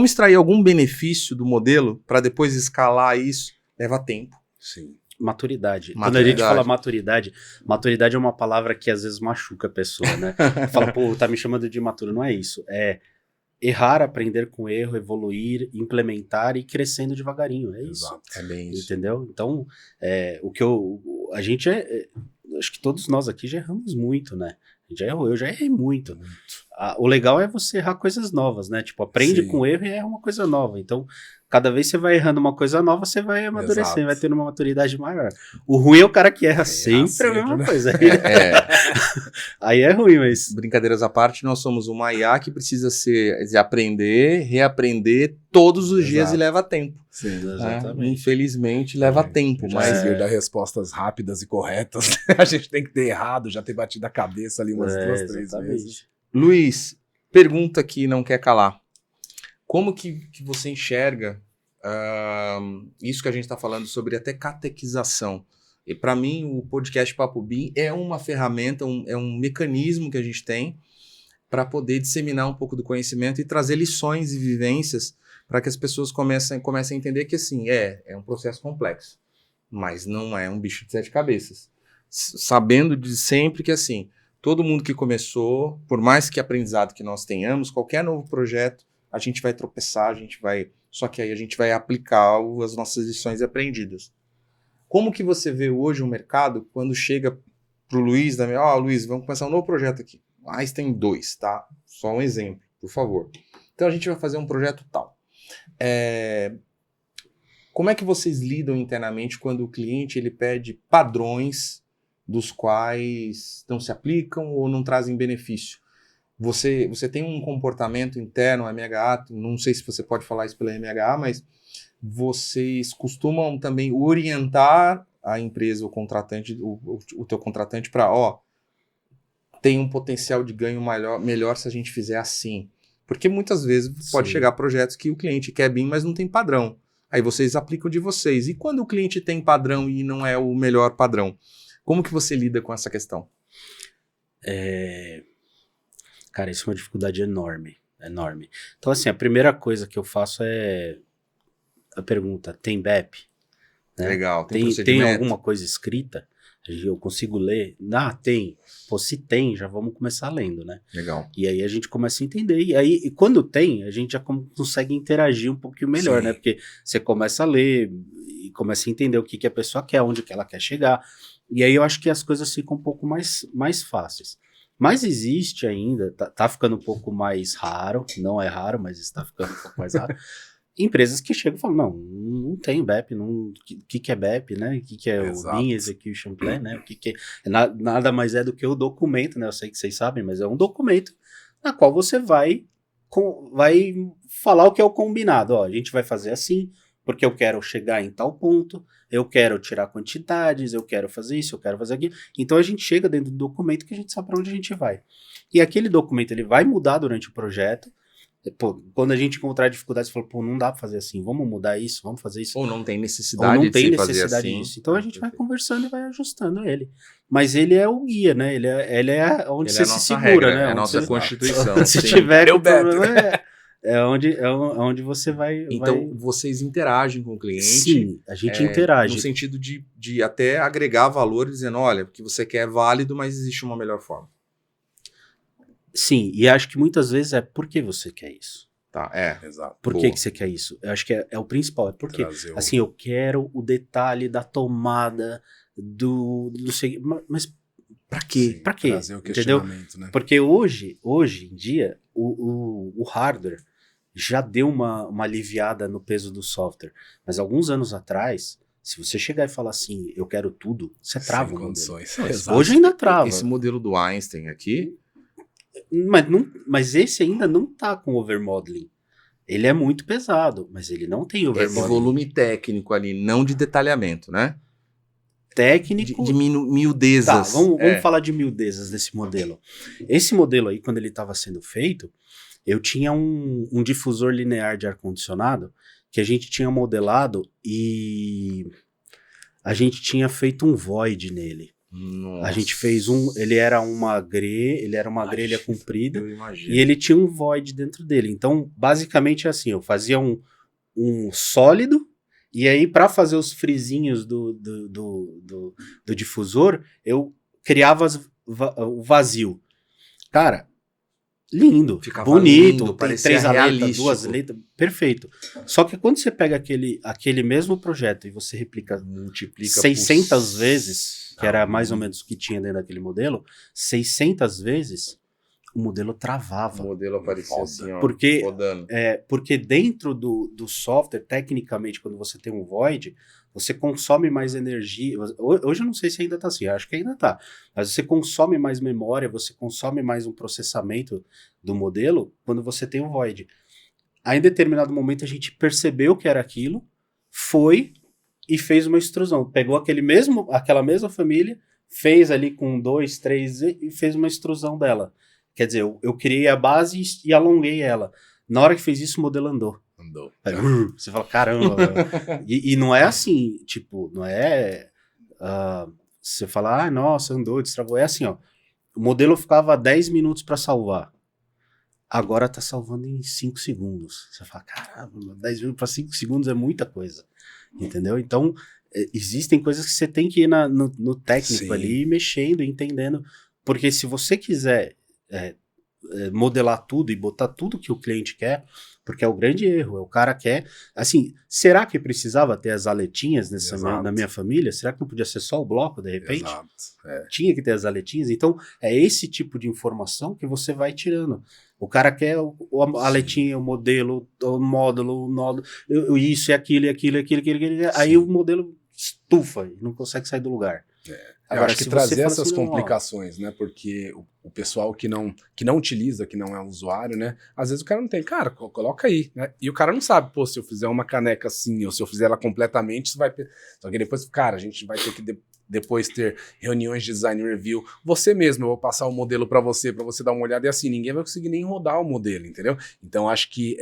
extrair algum benefício do modelo para depois escalar isso. Leva tempo. Sim. Maturidade. Quando a gente fala maturidade é uma palavra que às vezes machuca a pessoa, né? Fala, pô, tá me chamando de imaturo. Não é isso. É errar, aprender com erro, evoluir, implementar e ir crescendo devagarinho. É isso. Exato. É bem isso. Entendeu? Então, a gente acho que todos nós aqui já erramos muito, né? A gente já errou, eu já errei muito. O legal é você errar coisas novas, né? Tipo, aprende com o erro e erra uma coisa nova. Então, cada vez você vai errando uma coisa nova, você vai amadurecendo, vai tendo uma maturidade maior. O ruim é o cara que erra sempre a mesma coisa. Aí é ruim, mas... Brincadeiras à parte, nós somos uma IA que precisa de aprender, reaprender todos os dias e leva tempo. Sim, exatamente. Infelizmente, leva tempo. Mas dar respostas rápidas e corretas, a gente tem que ter errado, já ter batido a cabeça ali umas 2, 3 vezes. Luiz, pergunta que não quer calar. Como que você enxerga isso que a gente está falando sobre até catequização? E para mim, o podcast Papo BIM é uma ferramenta, é um mecanismo que a gente tem para poder disseminar um pouco do conhecimento e trazer lições e vivências para que as pessoas comecem a entender que assim, é um processo complexo, mas não é um bicho de 7 cabeças. Sabendo de sempre que assim, todo mundo que começou, por mais que aprendizado que nós tenhamos, qualquer novo projeto, a gente vai tropeçar, só que aí a gente vai aplicar as nossas lições aprendidas. Como que você vê hoje o mercado quando chega pro Luiz, Luiz, vamos começar um novo projeto aqui. Mas tem 2, tá? Só um exemplo, por favor. Então a gente vai fazer um projeto tal. Como é que vocês lidam internamente quando o cliente ele pede padrões dos quais não se aplicam ou não trazem benefício? Você tem um comportamento interno, MHA, não sei se você pode falar isso pela MHA, mas vocês costumam também orientar a empresa, o contratante, o teu contratante para, tem um potencial de ganho melhor se a gente fizer assim. Porque muitas vezes pode chegar projetos que o cliente quer BIM, mas não tem padrão. Aí vocês aplicam de vocês. E quando o cliente tem padrão e não é o melhor padrão? Como que você lida com essa questão? Cara, isso é uma dificuldade enorme. Então, assim, a primeira coisa que eu faço é a pergunta, tem BEP? Né? Legal, tem alguma coisa escrita? Eu consigo ler? Tem. Pô, se tem, já vamos começar lendo, né? Legal. E aí a gente começa a entender. E quando tem, a gente já consegue interagir um pouquinho melhor, né? Porque você começa a ler e começa a entender o que a pessoa quer, onde que ela quer chegar. E aí eu acho que as coisas ficam um pouco mais fáceis. Mas existe ainda, tá ficando um pouco mais raro, não é raro, mas está ficando um pouco mais raro, empresas que chegam e falam, não tem BEP, o que é BEP, né? O que é o BIM Execution Plan, né? O que é, nada mais é do que o documento, né? Eu sei que vocês sabem, mas é um documento na qual você vai falar o que é o combinado. A gente vai fazer assim, porque eu quero chegar em tal ponto, eu quero tirar quantidades, eu quero fazer isso, eu quero fazer aquilo. Então a gente chega dentro do documento que a gente sabe para onde a gente vai. E aquele documento ele vai mudar durante o projeto. Pô, quando a gente encontrar dificuldades, fala, não dá pra fazer assim, vamos mudar isso, vamos fazer isso. Ou não tem necessidade de fazer assim. Disso. Então a gente vai conversando e vai ajustando ele. Mas ele é o guia, né? Ele é onde você se segura, regra, né? É a nossa Constituição. Se tiver problema, onde você vai... Então, vocês interagem com o cliente. Sim, a gente interage. No sentido de até agregar valor, dizendo, olha, o que você quer é válido, mas existe uma melhor forma. Sim, e acho que muitas vezes é por que você quer isso. Tá, exato. Por que você quer isso? Eu acho que é o principal. É porque, assim, eu quero o detalhe da tomada do mas pra quê? Sim, pra quê? Trazer o questionamento, né? Porque hoje em dia, o hardware já deu uma aliviada no peso do software. Mas alguns anos atrás, se você chegar e falar assim, eu quero tudo, você trava o modelo. Hoje ainda trava. Esse modelo do Einstein aqui... Mas esse ainda não tá com overmodeling. Ele é muito pesado, mas ele não tem overmodeling. Esse volume técnico ali, não de detalhamento, né? Técnico... De miudezas. Tá, vamos falar de miudezas desse modelo. Esse modelo aí, quando ele estava sendo feito, eu tinha um difusor linear de ar-condicionado que a gente tinha modelado e a gente tinha feito um void nele. Nossa. A gente fez ele era uma grelha comprida e ele tinha um void dentro dele. Então, basicamente é assim, eu fazia um sólido e aí para fazer os frisinhos do difusor, eu criava o vazio. Cara, lindo, Ficava bonito, lindo, tem parecia 3 aletas, realístico. 2 aletas, perfeito. Só que quando você pega aquele mesmo projeto e você replica Multiplica 600 vezes, que era mais ou menos o que tinha dentro daquele modelo, 600 vezes, o modelo O travava. modelo aparecia Foda. assim, ó, Porque, rodando. porque dentro do software, tecnicamente, quando você tem um void, você consome mais energia. Hoje eu não sei se ainda está assim, acho que ainda está. Mas você consome mais memória, você consome mais um processamento do modelo quando você tem um void. Aí, em determinado momento, a gente percebeu que era aquilo, foi e fez uma extrusão. Pegou aquela mesma família, fez ali com 2, 3 e fez uma extrusão dela. Quer dizer, eu criei a base e alonguei ela. Na hora que fez isso, o modelo andou. Andou. Aí, você fala, caramba. e não é assim, tipo, não é... você fala, nossa, andou, destravou. É assim, ó. O modelo ficava 10 minutos para salvar. Agora tá salvando em 5 segundos. Você fala, caramba, 10 minutos para 5 segundos é muita coisa. Entendeu? Então, existem coisas que você tem que ir no técnico Sim. ali, mexendo, entendendo. Porque se você quiser modelar tudo e botar tudo que o cliente quer, porque é o grande erro, o cara quer, assim, será que precisava ter as aletinhas na minha família? Será que não podia ser só o bloco, de repente? Exato. Tinha que ter as aletinhas? Então, é esse tipo de informação que você vai tirando. O cara quer a aletinha, o modelo, o módulo, isso, aquilo, aí o modelo estufa e não consegue sair do lugar. Eu acho que trazer essas complicações, né? Porque o pessoal que não utiliza, que não é usuário, né? Às vezes o cara não tem, cara, coloca aí, né? E o cara não sabe, pô, se eu fizer uma caneca assim, ou se eu fizer ela completamente, isso vai... Só que depois, cara, a gente vai ter que depois ter reuniões de design review. Você mesmo, eu vou passar o modelo para você dar uma olhada, e assim, ninguém vai conseguir nem rodar o modelo, entendeu? Então, acho que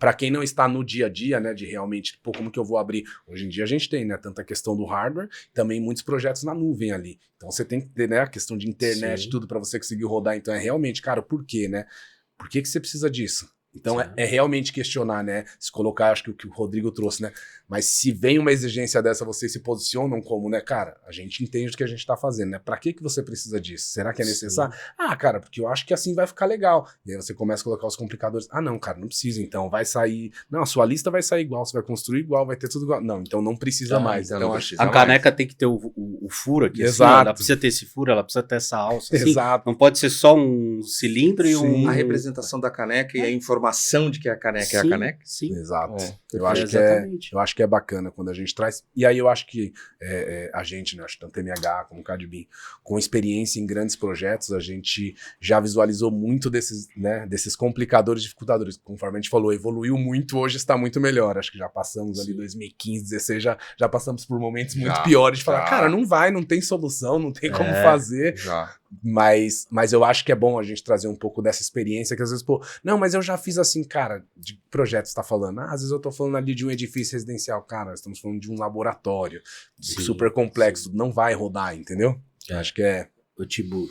para quem não está no dia a dia, né, de realmente, pô, como que eu vou abrir? Hoje em dia a gente tem, né, tanta questão do hardware, também muitos projetos na nuvem ali. Então você tem que ter, né, a questão de internet, tudo para você conseguir rodar. Então é realmente, cara, por quê, né? Por que você precisa disso? Então é realmente questionar, né? Se colocar, acho que o que o Rodrigo trouxe, né? Mas se vem uma exigência dessa, vocês se posicionam como, né, cara, a gente entende o que a gente tá fazendo, né? Pra que você precisa disso? Será que é necessário? Ah, cara, porque eu acho que assim vai ficar legal. E aí você começa a colocar os complicadores. Ah, não, cara, não precisa, então. Vai sair... Não, a sua lista vai sair igual, você vai construir igual, vai ter tudo igual. Não, então não precisa mais. Então precisa a caneca tem que ter o furo aqui. Exato. Assim, ela precisa ter esse furo, ela precisa ter essa alça. Assim. Exato. Não pode ser só um cilindro e um... A representação da caneca e a informação de que a caneca é a caneca. Sim. Exato. Eu acho que é bacana quando a gente traz. E aí eu acho que a gente, né, acho que tanto MH como Cadbin, com experiência em grandes projetos, a gente já visualizou muito desses complicadores, dificultadores. Conforme a gente falou, evoluiu muito, hoje está muito melhor. Acho que já passamos ali 2015, 2016, já passamos por momentos muito piores de falar, cara, não tem solução, não tem como fazer. Mas eu acho que é bom a gente trazer um pouco dessa experiência, que às vezes, pô, não, mas eu já fiz assim, cara, de projetos você tá falando. Às vezes eu tô falando ali de um edifício residencial, cara, estamos falando de um laboratório super complexo, não vai rodar, entendeu? Eu acho que tipo,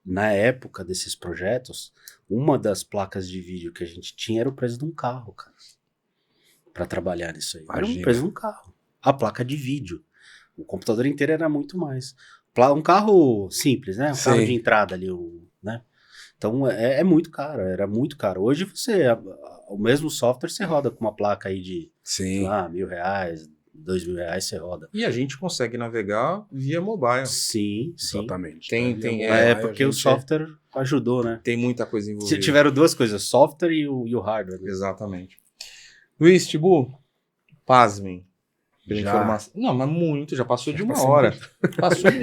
na época desses projetos, uma das placas de vídeo que a gente tinha era o preço de um carro, cara, pra trabalhar nisso aí. Era o preço de um carro. A placa de vídeo. O computador inteiro era muito mais. Um carro simples, né? Um carro de entrada ali, né? Então é muito caro, era muito caro. Hoje o mesmo software você roda com uma placa aí de, sei lá, R$1.000, R$2.000 você roda. E a gente consegue navegar via mobile. Sim. Exatamente. Porque o software ajudou, né? Tem muita coisa envolvida. Tiveram duas coisas, software e o hardware. Né? Exatamente. Luiz, Tibu, pasmem. Informação. Não, mas muito, já passou de uma hora.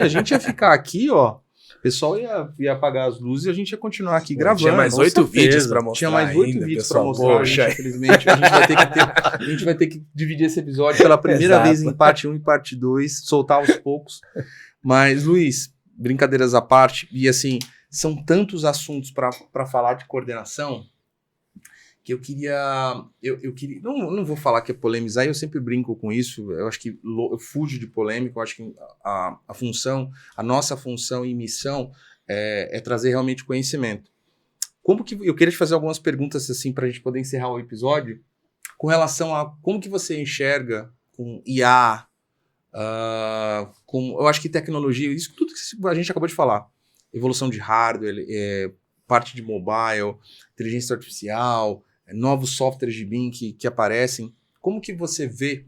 A gente ia ficar aqui, ó. O pessoal ia apagar as luzes e a gente ia continuar aqui gravando. Tinha mais 8 vídeos pra mostrar. Tinha mais 8 ainda, vídeos pessoal. pra mostrar. Poxa. Infelizmente, a gente vai ter que dividir esse episódio pela primeira vez em parte 1 e parte 2, soltar aos poucos. Mas, Luiz, brincadeiras à parte, e assim, são tantos assuntos para falar de coordenação que eu queria... Não vou falar que é polemizar, eu sempre brinco com isso, eu acho que eu fujo de polêmica, eu acho que a nossa função e missão é trazer realmente conhecimento. Eu queria te fazer algumas perguntas assim para a gente poder encerrar o episódio, com relação a como que você enxerga com IA, eu acho que tecnologia, isso tudo que a gente acabou de falar, evolução de hardware, parte de mobile, inteligência artificial, novos softwares de BIM que aparecem. Como que você vê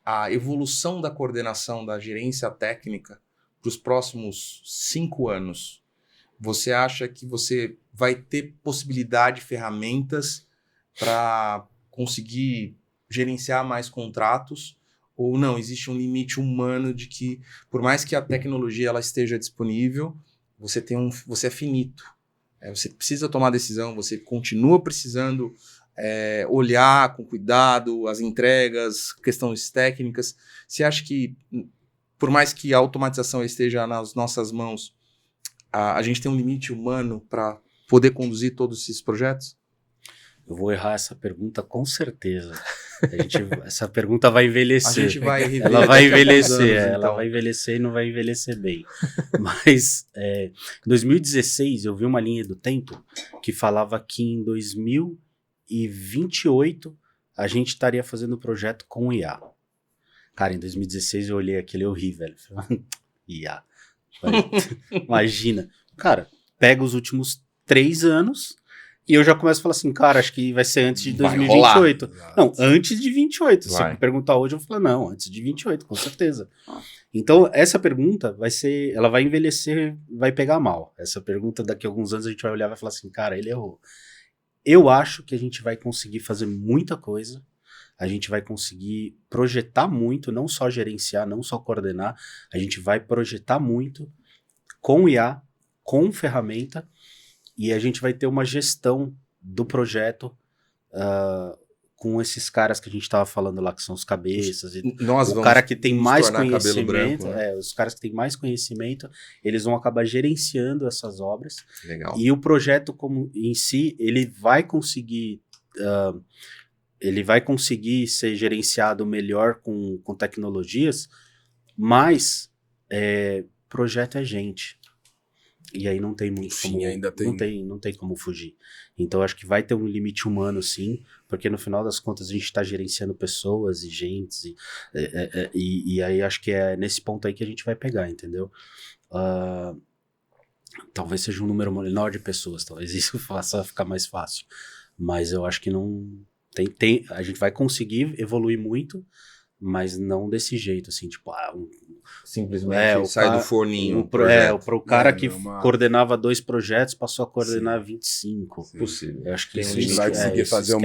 a evolução da coordenação da gerência técnica para os próximos 5 anos? Você acha que você vai ter possibilidade, ferramentas para conseguir gerenciar mais contratos? Ou não, existe um limite humano de que, por mais que a tecnologia ela esteja disponível, você é finito. Você precisa tomar decisão, você continua precisando olhar com cuidado as entregas, questões técnicas. Você acha que, por mais que a automatização esteja nas nossas mãos, a gente tem um limite humano para poder conduzir todos esses projetos? Eu vou errar essa pergunta com certeza. Essa pergunta vai envelhecer. A gente vai ela vai envelhecer, anos, ela então. vai envelhecer e não vai envelhecer bem. Mas em 2016 eu vi uma linha do tempo que falava que em 2028 a gente estaria fazendo o projeto com IA. Cara, em 2016 eu olhei aquele horrível, velho. IA. Imagina. Cara, pega os últimos 3 anos e eu já começo a falar assim, cara, acho que vai ser antes de 2028. Não, antes de 28. Se você me perguntar hoje, eu vou falar, não, antes de 28, com certeza. Então, essa pergunta ela vai envelhecer, vai pegar mal. Essa pergunta, daqui a alguns anos, a gente vai olhar e vai falar assim, cara, ele errou. Eu acho que a gente vai conseguir fazer muita coisa, a gente vai conseguir projetar muito, não só gerenciar, não só coordenar, a gente vai projetar muito com IA, com ferramenta, e a gente vai ter uma gestão do projeto com esses caras que a gente estava falando lá, que são os cabeças. O cara que tem mais conhecimento, branco, né? os caras que têm mais conhecimento, eles vão acabar gerenciando essas obras. Legal. E o projeto como em si, ele vai conseguir ser gerenciado melhor com tecnologias, mas projeto é gente. E aí não tem muito Enfim, como, ainda tem... não tem como fugir. Então acho que vai ter um limite humano sim, porque no final das contas a gente está gerenciando pessoas e gentes, e aí acho que é nesse ponto aí que a gente vai pegar, entendeu? Talvez seja um número menor de pessoas, talvez isso faça ficar mais fácil, mas eu acho que não a gente vai conseguir evoluir muito, mas não desse jeito, assim, tipo, simplesmente sai do forninho. O cara que coordenava 2 projetos passou a coordenar 25. Possível. Eu acho que A gente vai conseguir fazer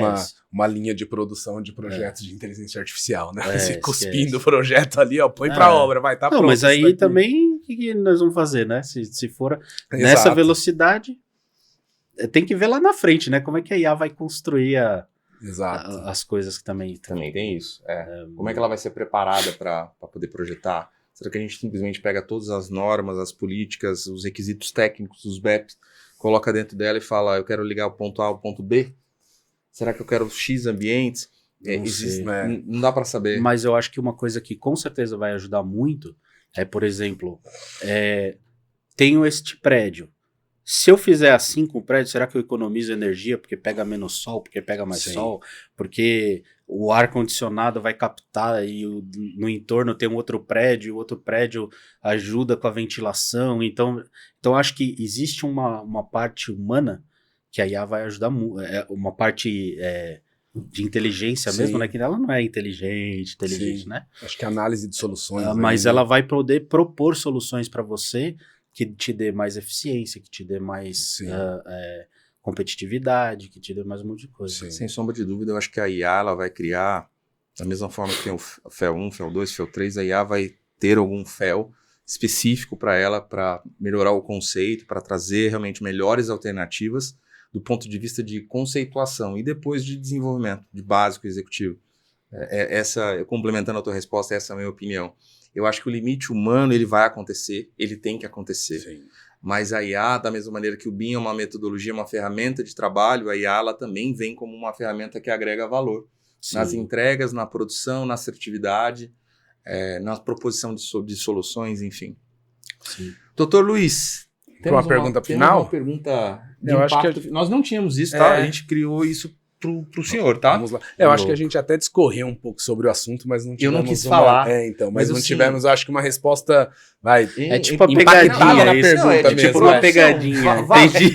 uma linha de produção de projetos de inteligência artificial, né? Se cuspindo o projeto ali, ó, põe pra obra, vai, tá pronto. Mas aí também, o que nós vamos fazer, né? Se for nessa velocidade, tem que ver lá na frente, né? Como é que a IA vai construir as coisas que também tem isso. Como é que ela vai ser preparada para poder projetar? Será que a gente simplesmente pega todas as normas, as políticas, os requisitos técnicos, os BEPs, coloca dentro dela e fala, eu quero ligar o ponto A ao ponto B? Será que eu quero X ambientes? Não dá para saber. Mas eu acho que uma coisa que com certeza vai ajudar muito é, por exemplo, tenho este prédio. Se eu fizer assim com o prédio, será que eu economizo energia porque pega menos sol, porque pega mais sol, porque o ar-condicionado vai captar e no entorno tem um outro prédio, e o outro prédio ajuda com a ventilação. Então acho que existe uma parte humana que a IA vai ajudar muito, uma parte de inteligência mesmo, né? Que ela não é inteligente, né? Acho que a análise de soluções. Mas ela vai poder propor soluções para você que te dê mais eficiência, que te dê mais competitividade, que te dê mais um monte de coisa. Sem sombra de dúvida, eu acho que a IA ela vai criar, da mesma forma que tem o FEL 1, FEL 2, FEL 3, a IA vai ter algum FEL específico para ela, para melhorar o conceito, para trazer realmente melhores alternativas do ponto de vista de conceituação e depois de desenvolvimento, de básico executivo. Complementando a tua resposta, essa é a minha opinião. Eu acho que o limite humano ele vai acontecer, ele tem que acontecer. Sim. Mas a IA, da mesma maneira que o BIM é uma metodologia, uma ferramenta de trabalho, a IA ela também vem como uma ferramenta que agrega valor. Sim. Nas entregas, na produção, na assertividade, na proposição de soluções, enfim. Sim. Doutor Luiz, temos uma pergunta final? Uma pergunta de eu impacto. acho que nós não tínhamos isso, tá? A gente criou isso pro senhor, tá? Vamos lá. Eu acho que a gente até discorreu um pouco sobre o assunto, mas não Eu tivemos não quis falar. então, Mas mas não assim- tivemos, eu acho que uma resposta, vai, É tipo uma impactada pegadinha, na isso. pergunta É tipo mesmo, uma é. pegadinha. Entendi.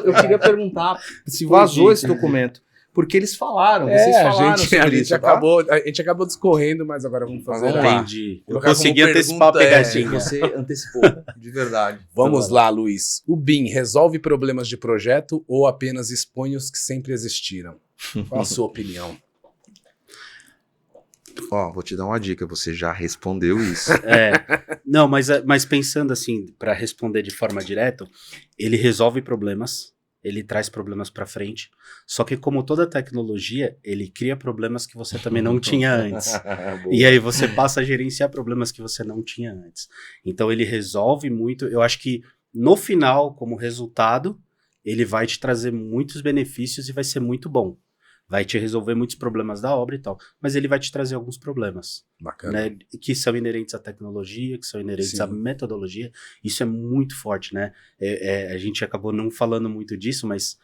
Eu queria perguntar se vazou esse documento. Porque eles falaram, vocês falaram a sobre gente isso, a gente acabou discorrendo, mas agora vamos fazer. Vamos lá. Entendi. Eu Colocar consegui como antecipar a pergunta, pegadinha. Você antecipou, de verdade. Vamos lá, Luiz. O BIM resolve problemas de projeto ou apenas expõe os que sempre existiram? Qual a sua opinião? Ó, vou te dar uma dica, você já respondeu isso. Não, mas pensando assim, para responder de forma direta, ele resolve problemas, ele traz problemas para frente, só que como toda tecnologia, ele cria problemas que você também não tinha antes. E aí você passa a gerenciar problemas que você não tinha antes. Então ele resolve muito, eu acho que no final, como resultado, ele vai te trazer muitos benefícios e vai ser muito bom. Vai te resolver muitos problemas da obra e tal, mas ele vai te trazer alguns problemas, Bacana. né, que são inerentes à tecnologia, que são inerentes Sim. à metodologia. Isso é muito forte, né? A gente acabou não falando muito disso, mas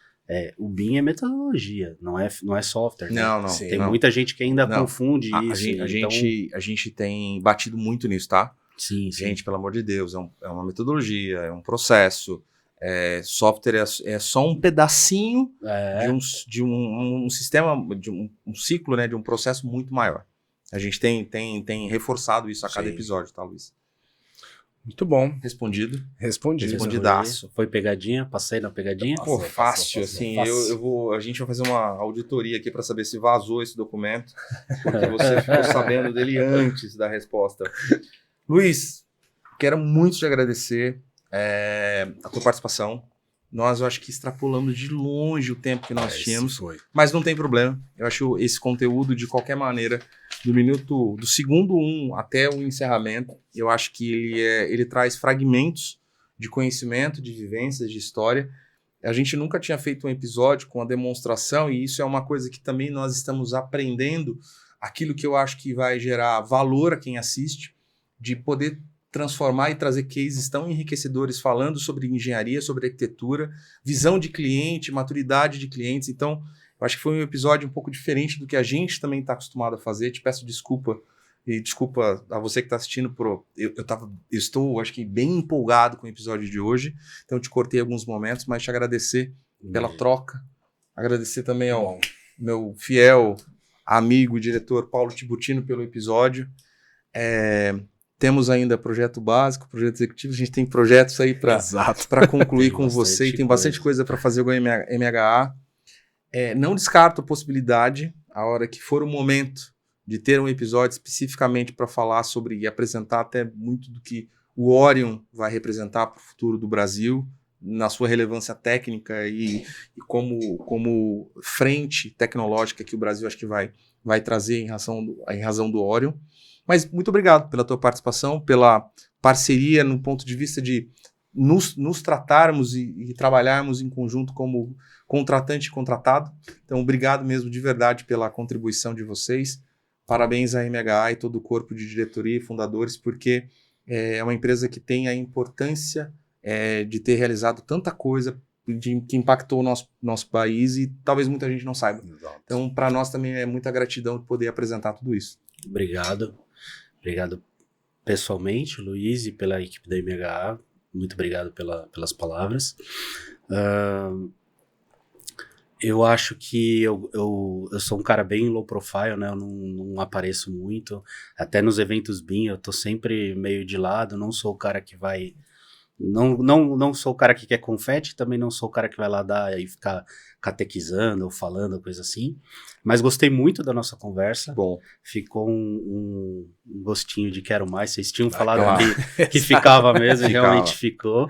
o BIM é metodologia, não é software. Né? Não, Sim. Tem não. muita gente que ainda Não. confunde A isso. gente, a gente tem batido muito nisso, tá? Sim, sim. Gente, pelo amor de Deus, é uma metodologia, é um processo. Software é só um pedacinho de um sistema, de um ciclo, né, de um processo muito maior. A gente tem reforçado isso a cada Sim. episódio, tá, Luiz? Muito bom. Respondido. Respondi. Respondidaço. Foi pegadinha? Passei na pegadinha? Passou. Pô, fácil, assim, a gente vai fazer uma auditoria aqui para saber se vazou esse documento, porque você ficou sabendo dele antes da resposta. Luiz, quero muito te agradecer a tua participação. Nós, eu acho que extrapolamos de longe o tempo que nós tínhamos, Foi. mas não tem problema. Eu acho esse conteúdo, de qualquer maneira, do segundo 1 até o encerramento, eu acho que ele traz fragmentos de conhecimento, de vivências, de história. A gente nunca tinha feito um episódio com a demonstração, e isso é uma coisa que também nós estamos aprendendo, aquilo que eu acho que vai gerar valor a quem assiste, de poder transformar e trazer cases tão enriquecedores falando sobre engenharia, sobre arquitetura, visão de cliente, maturidade de clientes. Então, eu acho que foi um episódio um pouco diferente do que a gente também está acostumado a fazer. Te peço desculpa, e desculpa a você que está assistindo. Eu estou, acho que, bem empolgado com o episódio de hoje, então eu te cortei alguns momentos, mas te agradecer pela troca, agradecer também ao meu fiel amigo e diretor Paulo Tibutino pelo episódio. Temos ainda projeto básico, projeto executivo, a gente tem projetos aí para concluir com você, e tem bastante coisa para fazer com o MHA. Não descarto a possibilidade, a hora que for o momento, de ter um episódio especificamente para falar sobre e apresentar até muito do que o Orion vai representar para o futuro do Brasil, na sua relevância técnica e como frente tecnológica que o Brasil acho que vai trazer em razão do Orion. Mas muito obrigado pela tua participação, pela parceria no ponto de vista de nos tratarmos e trabalharmos em conjunto como contratante e contratado. Então, obrigado mesmo de verdade pela contribuição de vocês. Parabéns à MHA e todo o corpo de diretoria e fundadores, porque é uma empresa que tem a importância de ter realizado tanta coisa que impactou o nosso país e talvez muita gente não saiba. Exato. Então, para nós também é muita gratidão de poder apresentar tudo isso. Obrigado. Obrigado pessoalmente, Luiz, e pela equipe da MHA. Muito obrigado pelas palavras. Eu acho que eu sou um cara bem low profile, né? Eu não apareço muito. Até nos eventos BIM eu tô sempre meio de lado. Não sou o cara que vai... Não sou o cara que quer confete, também não sou o cara que vai lá dar e ficar catequizando ou falando, coisa assim. Mas gostei muito da nossa conversa. Bom. Ficou um gostinho de quero mais. Vocês tinham falado que ficava mesmo, realmente ficou.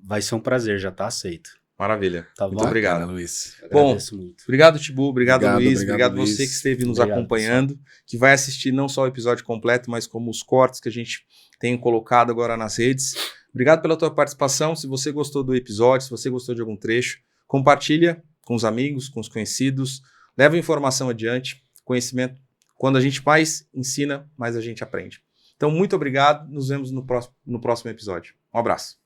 Vai ser um prazer, já tá aceito. Maravilha. Tá Muito bom? obrigado. Bacana, Luiz. Agradeço muito. Obrigado, Tibu. Obrigado, Luiz. Obrigado, Obrigado Luiz. você que esteve nos Obrigado, acompanhando, que vai assistir não só o episódio completo, mas como os cortes que a gente tem colocado agora nas redes. Obrigado pela tua participação. Se você gostou do episódio, se você gostou de algum trecho, compartilha com os amigos, com os conhecidos. Leva a informação adiante. Conhecimento, quando a gente mais ensina, mais a gente aprende. Então, muito obrigado. Nos vemos no próximo episódio. Um abraço.